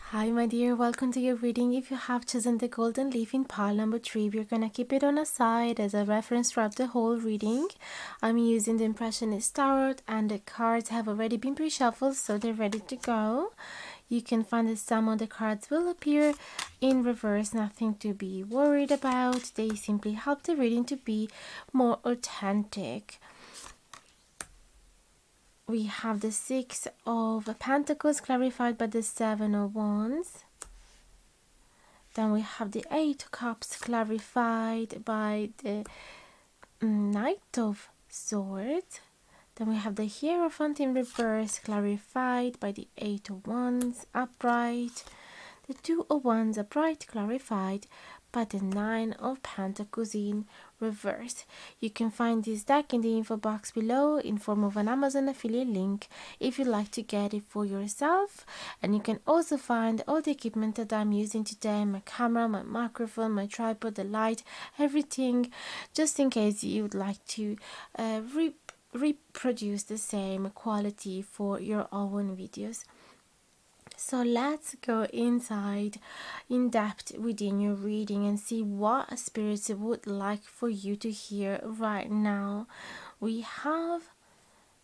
Hi my dear, welcome to your reading. If you have chosen the golden leaf in pile number 3, we're gonna keep it on a side as a reference throughout the whole reading. I'm using the Impressionist Tarot, and the cards have already been pre-shuffled, so they're ready to go. You can find that some of the cards will appear in reverse, nothing to be worried about. They simply help the reading to be more authentic. We have the Six of Pentacles clarified by the Seven of Wands. Then we have the Eight of Cups clarified by the Knight of Swords. Then we have the Hierophant in reverse clarified by the Eight of Wands upright. The Two of Wands upright clarified by the Nine of Pentacles in reverse. You can find this deck in the info box below in form of an Amazon affiliate link if you'd like to get it for yourself. And you can also find all the equipment that I'm using today: my camera, my microphone, my tripod, the light, everything, just in case you would like to reproduce the same quality for your own videos. So let's go inside in depth within your reading and see what spirits would like for you to hear right now. We have,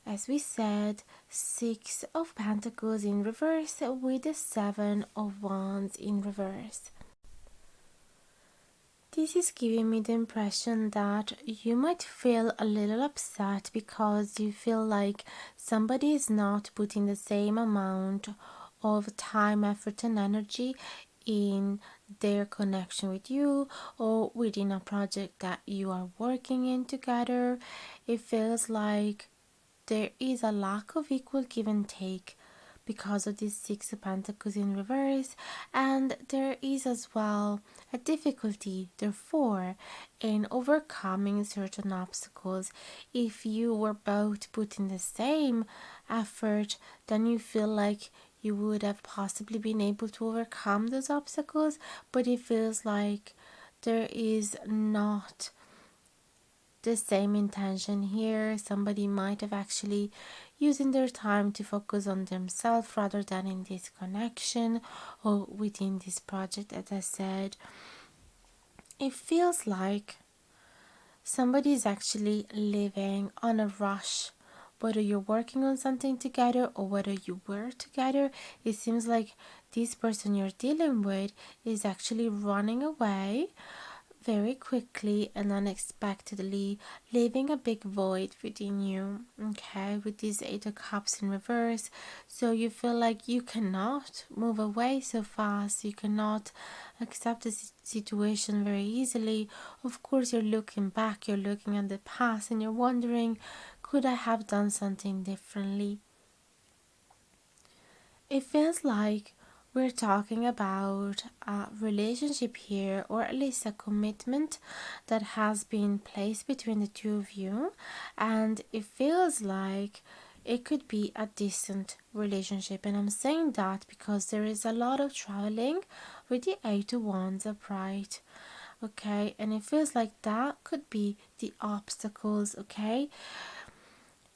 as we said, Six of Pentacles in reverse with the Seven of Wands in reverse. This is giving me the impression that you might feel a little upset because you feel like somebody is not putting the same amount of time, effort and energy in their connection with you or within a project that you are working in together. It feels like there is a lack of equal give and take because of this Six of Pentacles in reverse, and there is as well a difficulty therefore in overcoming certain obstacles. If you were both putting the same effort, then you feel like you would have possibly been able to overcome those obstacles, but it feels like there is not the same intention here. Somebody might have actually using their time to focus on themselves rather than in this connection or within this project. As I said, it feels like somebody is actually living on a rush. Whether you're working on something together or whether you were together, it seems like this person you're dealing with is actually running away very quickly and unexpectedly, leaving a big void within you. Okay, with these Eight of Cups in reverse, so you feel like you cannot move away so fast, you cannot accept the situation very easily. Of course, you're looking back, you're looking at the past, and you're wondering, could I have done something differently? It feels like we're talking about a relationship here, or at least a commitment that has been placed between the two of you, and it feels like it could be a distant relationship. And I'm saying that because there is a lot of traveling with the Eight of Wands upright. Okay, and it feels like that could be the obstacles. Okay,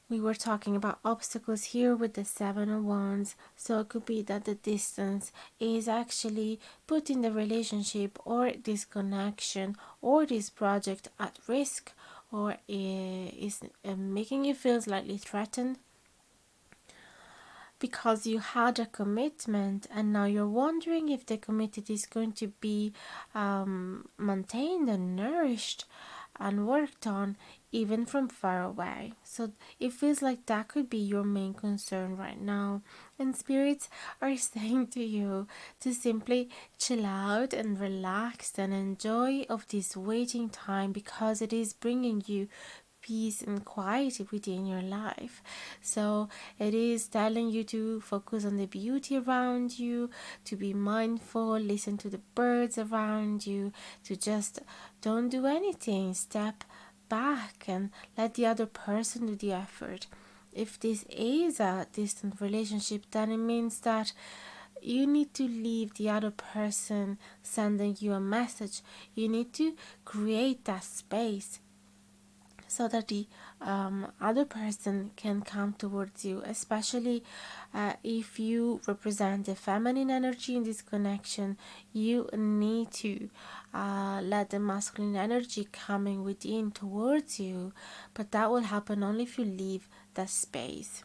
we were talking about obstacles here with the Seven of Wands, so it could be that the distance is actually putting the relationship or this connection or this project at risk, or is making you feel slightly threatened because you had a commitment and now you're wondering if the commitment is going to be maintained and nourished and worked on even from far away. So it feels like that could be your main concern right now, and spirits are saying to you to simply chill out and relax and enjoy of this waiting time, because it is bringing you peace and quiet within your life. So it is telling you to focus on the beauty around you, to be mindful, listen to the birds around you, to just don't do anything, step back and let the other person do the effort. If this is a distant relationship, then it means that you need to leave the other person sending you a message. You need to create that space so that the other person can come towards you, especially if you represent the feminine energy in this connection. You need to let the masculine energy coming within towards you, but that will happen only if you leave that space.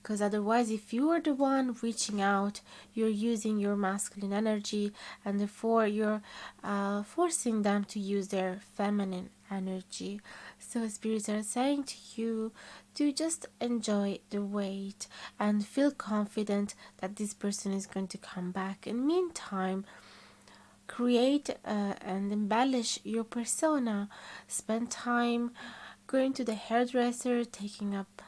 Because otherwise, if you are the one reaching out, you're using your masculine energy, and therefore you're forcing them to use their feminine energy. So spirits are saying to you to just enjoy the wait and feel confident that this person is going to come back. In the meantime, create and embellish your persona. Spend time going to the hairdresser, taking up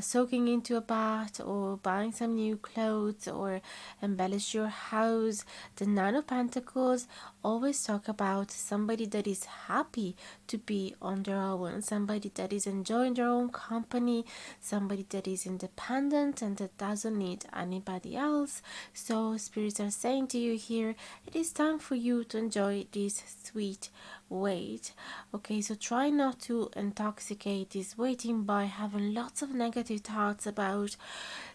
soaking into a bath, or buying some new clothes, or embellish your house. The Nine of Pentacles always talk about somebody that is happy to be on their own, somebody that is enjoying their own company, somebody that is independent and that doesn't need anybody else. So spirits are saying to you here, it is time for you to enjoy this sweet wait. Okay, so try not to intoxicate this waiting by having lots of negative thoughts about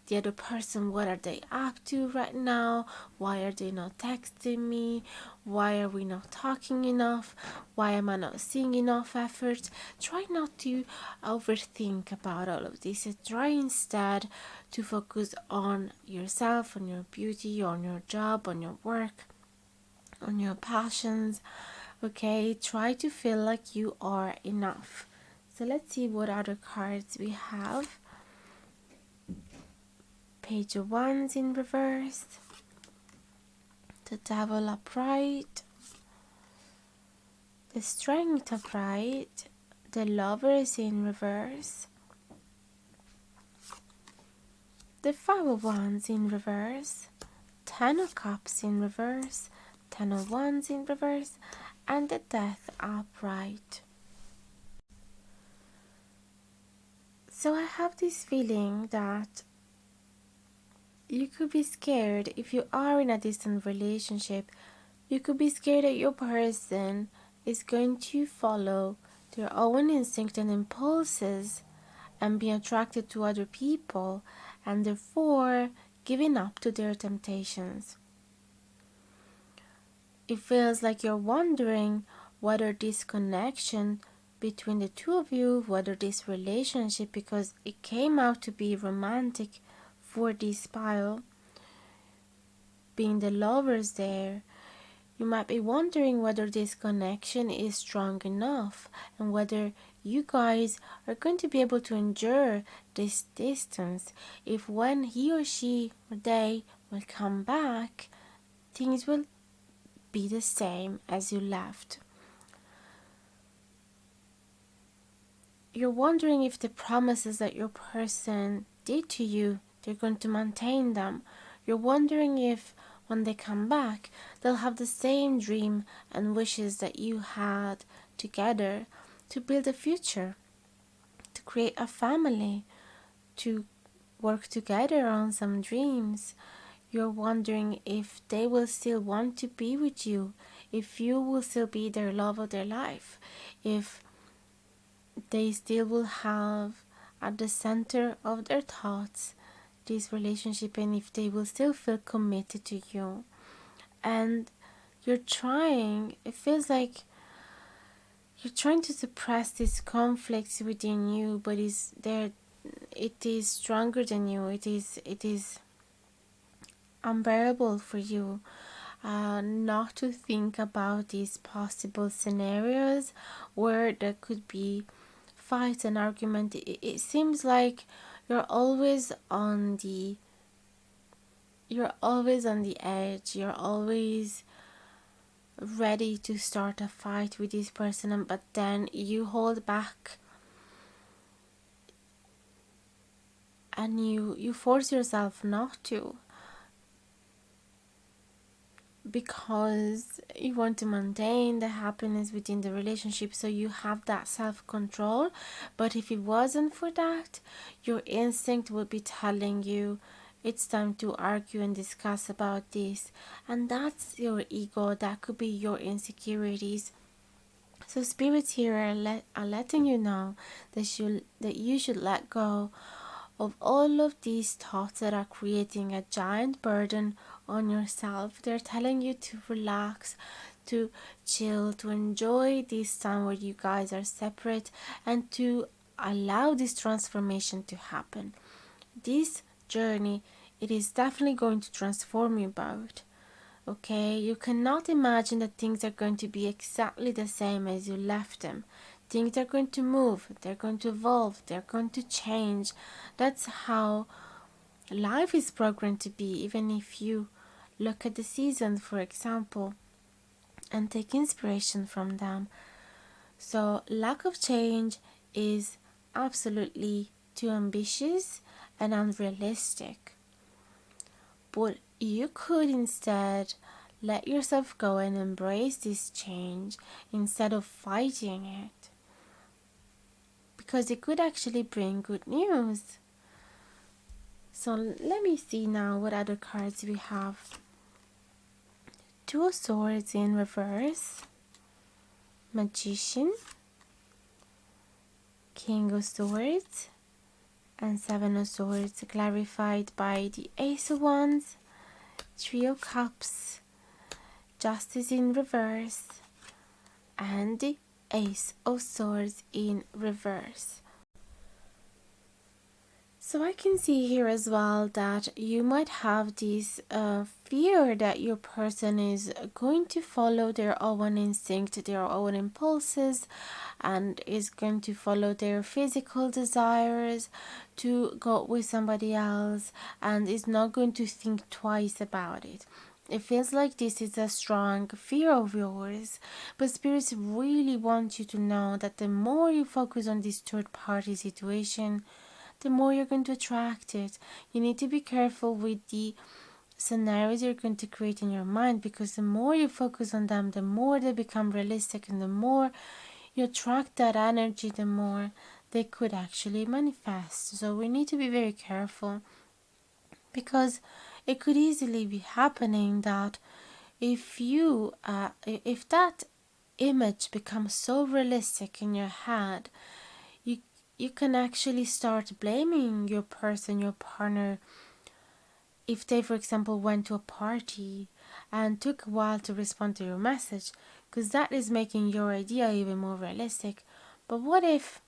the other person. What are they up to right now? Why are they not texting me? Why are we not talking enough? Why am I not seeing enough effort? Try not to overthink about all of this. Try instead to focus on yourself, on your beauty, on your job, on your work, on your passions. Okay, try to feel like you are enough. So let's see what other cards we have. Page of Wands in reverse, the Devil upright, the Strength upright, the Lovers in reverse, the Five of Wands in reverse, Ten of Cups in reverse, Ten of Wands in reverse, and the Death upright. So I have this feeling that you could be scared if you are in a distant relationship. You could be scared that your person is going to follow their own instinct and impulses and be attracted to other people, and therefore giving up to their temptations. It feels like you're wondering whether this connection between the two of you, whether this relationship, because it came out to be romantic for this pile, being the lovers there, you might be wondering whether this connection is strong enough and whether you guys are going to be able to endure this distance. If when he or she or they will come back, things will be the same as you left. You're wondering if the promises that your person did to you, they're going to maintain them. You're wondering if when they come back, they'll have the same dream and wishes that you had together, to build a future, to create a family, to work together on some dreams. You're wondering if they will still want to be with you, if you will still be their love of their life, if they still will have at the center of their thoughts this relationship, and if they will still feel committed to you. And you're trying, it feels like you're trying to suppress these conflicts within you, but it is stronger than you. It is unbearable for you not to think about these possible scenarios where there could be fights and argument. It seems like you're always on the edge. You're always ready to start a fight with this person, but then you hold back and you force yourself not to, because you want to maintain the happiness within the relationship, so you have that self-control. But if it wasn't for that, your instinct would be telling you it's time to argue and discuss about this, and that's your ego. That could be your insecurities. So spirits here are letting you know that you should let go of all of these thoughts that are creating a giant burden on yourself. They're telling you to relax, to chill, to enjoy this time where you guys are separate, and to allow this transformation to happen. This journey, it is definitely going to transform you both. Okay, you cannot imagine that things are going to be exactly the same as you left them. Things are going to move, they're going to evolve, they're going to change. That's how life is programmed to be. Even if you look at the seasons, for example, and take inspiration from them. So lack of change is absolutely too ambitious and unrealistic. But you could instead let yourself go and embrace this change instead of fighting it, because it could actually bring good news. So let me see now what other cards we have. Two of Swords in reverse, Magician, King of Swords, and Seven of Swords, clarified by the Ace of Wands, Three of Cups, Justice in reverse, and the Ace of Swords in reverse. So I can see here as well that you might have this fear that your person is going to follow their own instinct, their own impulses, and is going to follow their physical desires to go with somebody else, and is not going to think twice about it. It feels like this is a strong fear of yours, but spirits really want you to know that the more you focus on this third party situation, the more you're going to attract it. You need to be careful with the scenarios you're going to create in your mind, because the more you focus on them, the more they become realistic, and the more you attract that energy, the more they could actually manifest. So we need to be very careful, because it could easily be happening that if that image becomes so realistic in your head, you can actually start blaming your person, your partner, if they, for example, went to a party and took a while to respond to your message, because that is making your idea even more realistic. But what if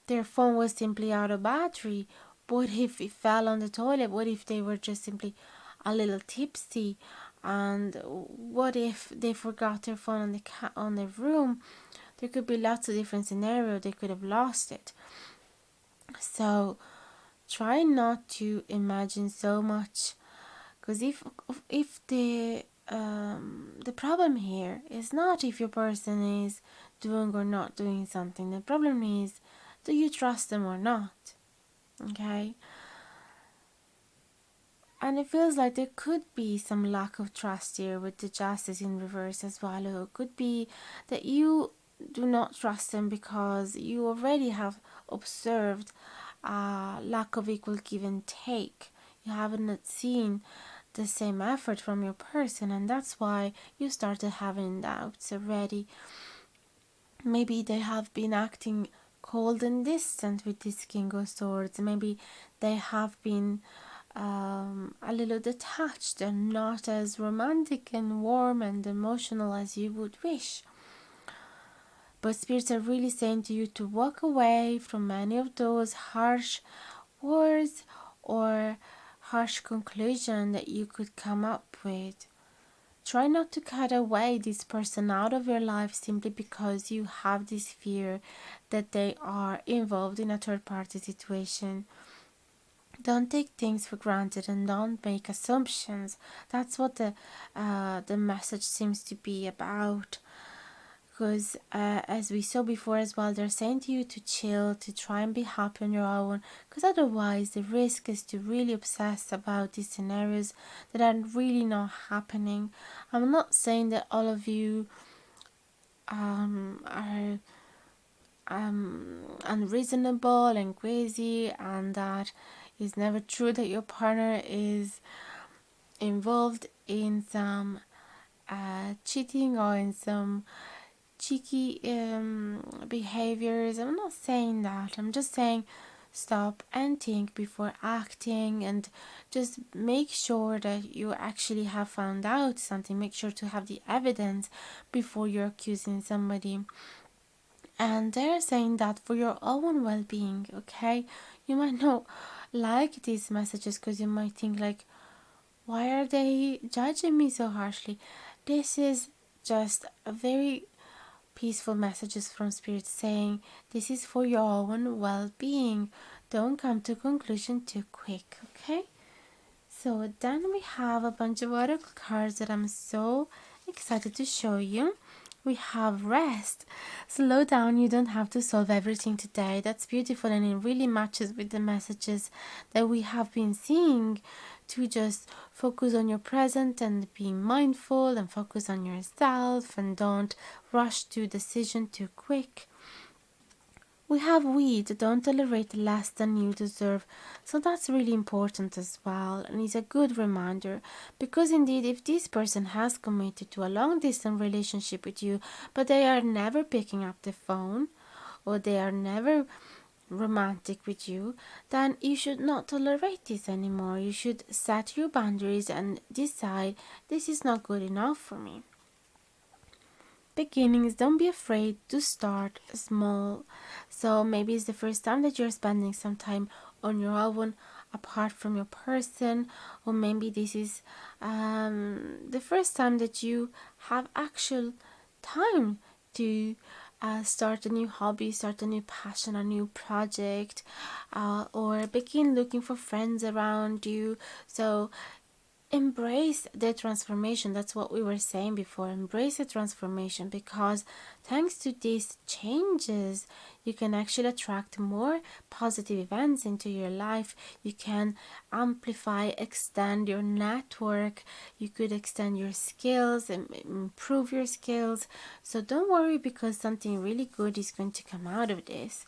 their phone was simply out of battery? What if it fell on the toilet? What if they were just simply a little tipsy? And what if they forgot their phone on the room? There could be lots of different scenarios. They could have lost it. So try not to imagine so much, because if the problem here is not if your person is doing or not doing something. The problem is, do you trust them or not? Okay. And it feels like there could be some lack of trust here with the Justice in reverse as well. Or it could be that you do not trust them because you already have observed a lack of equal give and take. You haven't seen the same effort from your person, and that's why you started having doubts already. Maybe they have been acting cold and distant with this King of Swords. Maybe they have been a little detached and not as romantic and warm and emotional as you would wish. But spirits are really saying to you to walk away from many of those harsh words or harsh conclusion that you could come up with. Try not to cut away this person out of your life simply because you have this fear that they are involved in a third party situation. Don't take things for granted and don't make assumptions. That's what the message seems to be about. Because as we saw before as well, they're saying to you to chill, to try and be happy on your own, because otherwise the risk is to really obsess about these scenarios that are really not happening. I'm not saying that all of you are unreasonable and crazy, and that it's never true that your partner is involved in some cheating or in some cheeky behaviors. I'm not saying that. I'm just saying stop and think before acting, and just make sure that you actually have found out something. Make sure to have the evidence before you're accusing somebody. And they're saying that for your own well-being, okay? You might not like these messages because you might think like, why are they judging me so harshly? This is just a very peaceful messages from spirit saying this is for your own well-being. Don't come to conclusion too quick, okay? So then we have a bunch of oracle cards that I'm so excited to show you. We have rest. Slow down, you don't have to solve everything today. That's beautiful, and it really matches with the messages that we have been seeing, to just focus on your present and be mindful and focus on yourself and don't rush to decision too quick. We have weed, don't tolerate less than you deserve. So that's really important as well, and it's a good reminder, because indeed if this person has committed to a long distance relationship with you, but they are never picking up the phone or they are never romantic with you, then you should not tolerate this anymore. You should set your boundaries and decide this is not good enough for me. Beginnings, don't be afraid to start small. So maybe it's the first time that you're spending some time on your own apart from your person, or maybe this is the first time that you have actual time to start a new hobby, start a new passion, a new project, or begin looking for friends around you. So embrace the transformation. That's what we were saying before. Embrace the transformation, because thanks to these changes you can actually attract more positive events into your life. You can amplify, extend your network. You could extend your skills and improve your skills. So don't worry, because something really good is going to come out of this.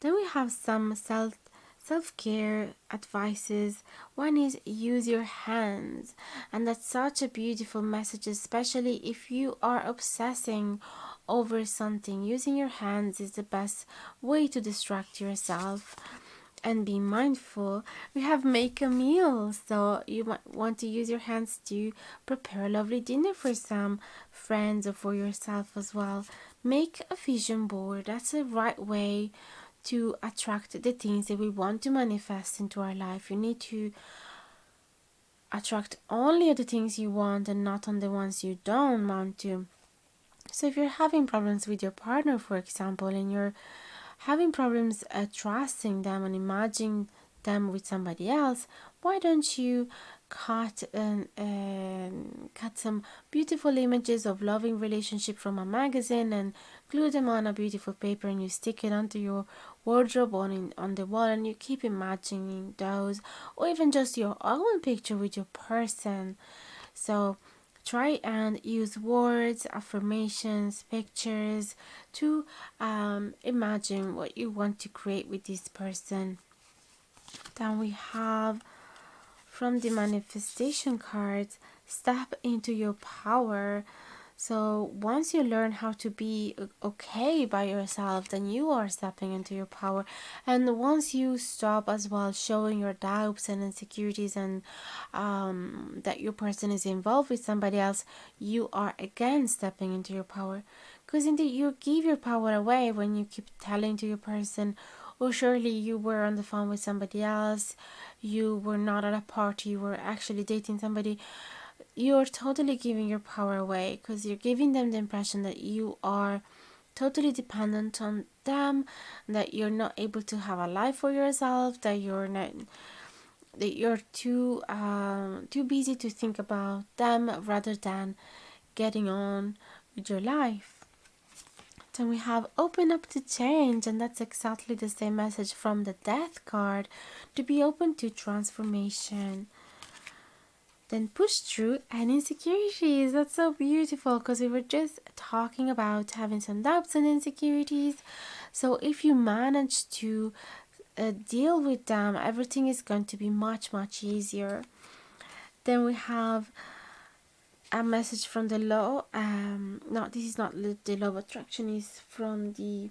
Then we have some self-care advices. One is use your hands, and that's such a beautiful message, especially if you are obsessing over something. Using your hands is the best way to distract yourself and be mindful. We have make a meal, so you might want to use your hands to prepare a lovely dinner for some friends or for yourself as well. Make a vision board. That's the right way to attract the things that we want to manifest into our life. You need to attract only the things you want and not on the ones you don't want to. So if you're having problems with your partner, for example, and you're having problems trusting them and imagining them with somebody else, why don't you cut some beautiful images of loving relationship from a magazine and glue them on a beautiful paper, and you stick it onto your wardrobe on the wall, and you keep imagining those, or even just your own picture with your person. So try and use words, affirmations, pictures to imagine what you want to create with this person. Then we have from the manifestation cards, step into your power. So once you learn how to be okay by yourself, then you are stepping into your power. And once you stop as well showing your doubts and insecurities, and that your person is involved with somebody else, you are again stepping into your power. Because indeed you give your power away when you keep telling to your person, oh, surely you were on the phone with somebody else, you were not at a party, you were actually dating somebody. You're totally giving your power away, because you're giving them the impression that you are totally dependent on them, that you're not able to have a life for yourself, that you're too busy to think about them rather than getting on with your life. Then we have open up to change, and that's exactly the same message from the death card, to be open to transformation. Then push through any insecurities. That's so beautiful, because we were just talking about having some doubts and insecurities. So if you manage to deal with them, everything is going to be much easier. Then we have a message from the law. No, this is not the law of attraction, is from the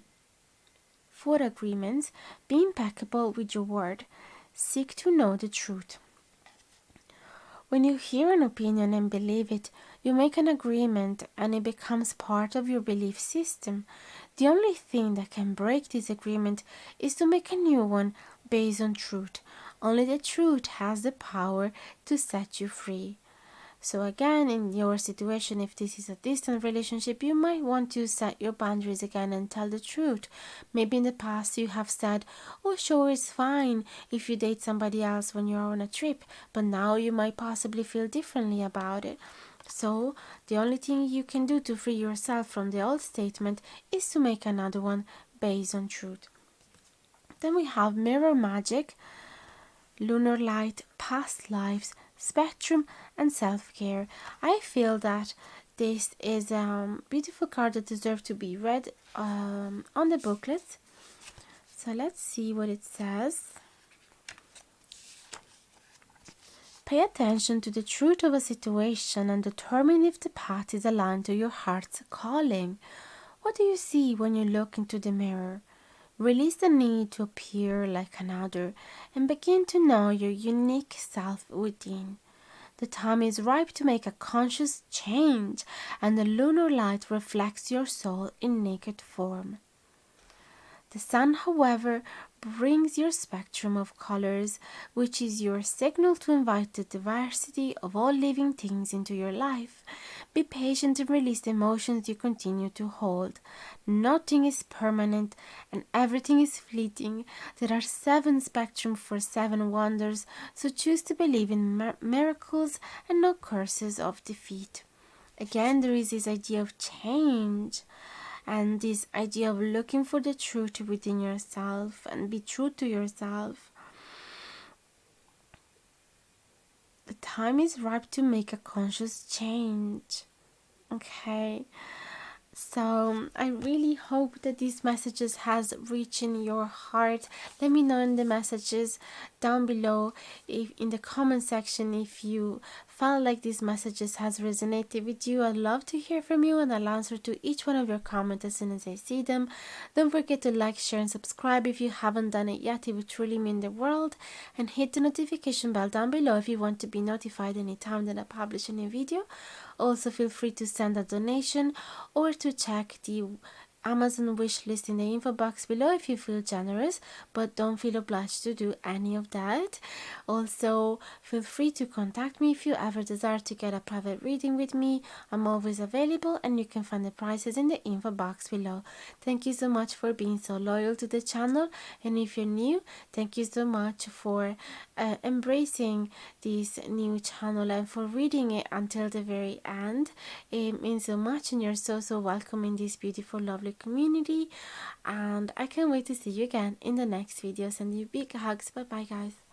4 agreements. Be impeccable with your word. Seek to know the truth. When you hear an opinion and believe it, you make an agreement and it becomes part of your belief system. The only thing that can break this agreement is to make a new one based on truth. Only the truth has the power to set you free. So again, in your situation, if this is a distant relationship, you might want to set your boundaries again and tell the truth. Maybe in the past you have said, oh sure, it's fine if you date somebody else when you're on a trip, but now you might possibly feel differently about it. So the only thing you can do to free yourself from the old statement is to make another one based on truth. Then we have mirror magic, lunar light, past lives, spectrum, and self-care. I feel that this is a beautiful card that deserves to be read on the booklet. So let's see what it says. Pay attention to the truth of a situation and determine if the path is aligned to your heart's calling. What do you see when you look into the mirror? Release the need to appear like another and begin to know your unique self within. The time is ripe to make a conscious change, and the lunar light reflects your soul in naked form. The sun, however, brings your spectrum of colors, which is your signal to invite the diversity of all living things into your life. Be patient and release the emotions you continue to hold. Nothing is permanent and everything is fleeting. There are 7 spectrum for 7 wonders, so choose to believe in miracles and not curses of defeat. Again, there is this idea of change, and this idea of looking for the truth within yourself and be true to yourself. The time is ripe to make a conscious change. Okay, so I really hope that these messages has reached in your heart. Let me know in the messages down below, if in the comment section, if you felt like these messages has resonated with you. I'd love to hear from you, and I'll answer to each one of your comments as soon as I see them. Don't forget to like, share, and subscribe if you haven't done it yet. It would truly mean the world. And hit the notification bell down below if you want to be notified anytime that I publish a new video. Also, feel free to send a donation or to check the Amazon wish list in the info box below if you feel generous, but don't feel obliged to do any of that. Also, feel free to contact me if you ever desire to get a private reading with me. I'm always available, and you can find the prices in the info box below. Thank you so much for being so loyal to the channel, and if you're new, thank you so much for embracing this new channel and for reading it until the very end. It means so much, and you're so welcome in this beautiful, lovely community, and I can't wait to see you again in the next video. Send you big hugs. Bye bye, guys.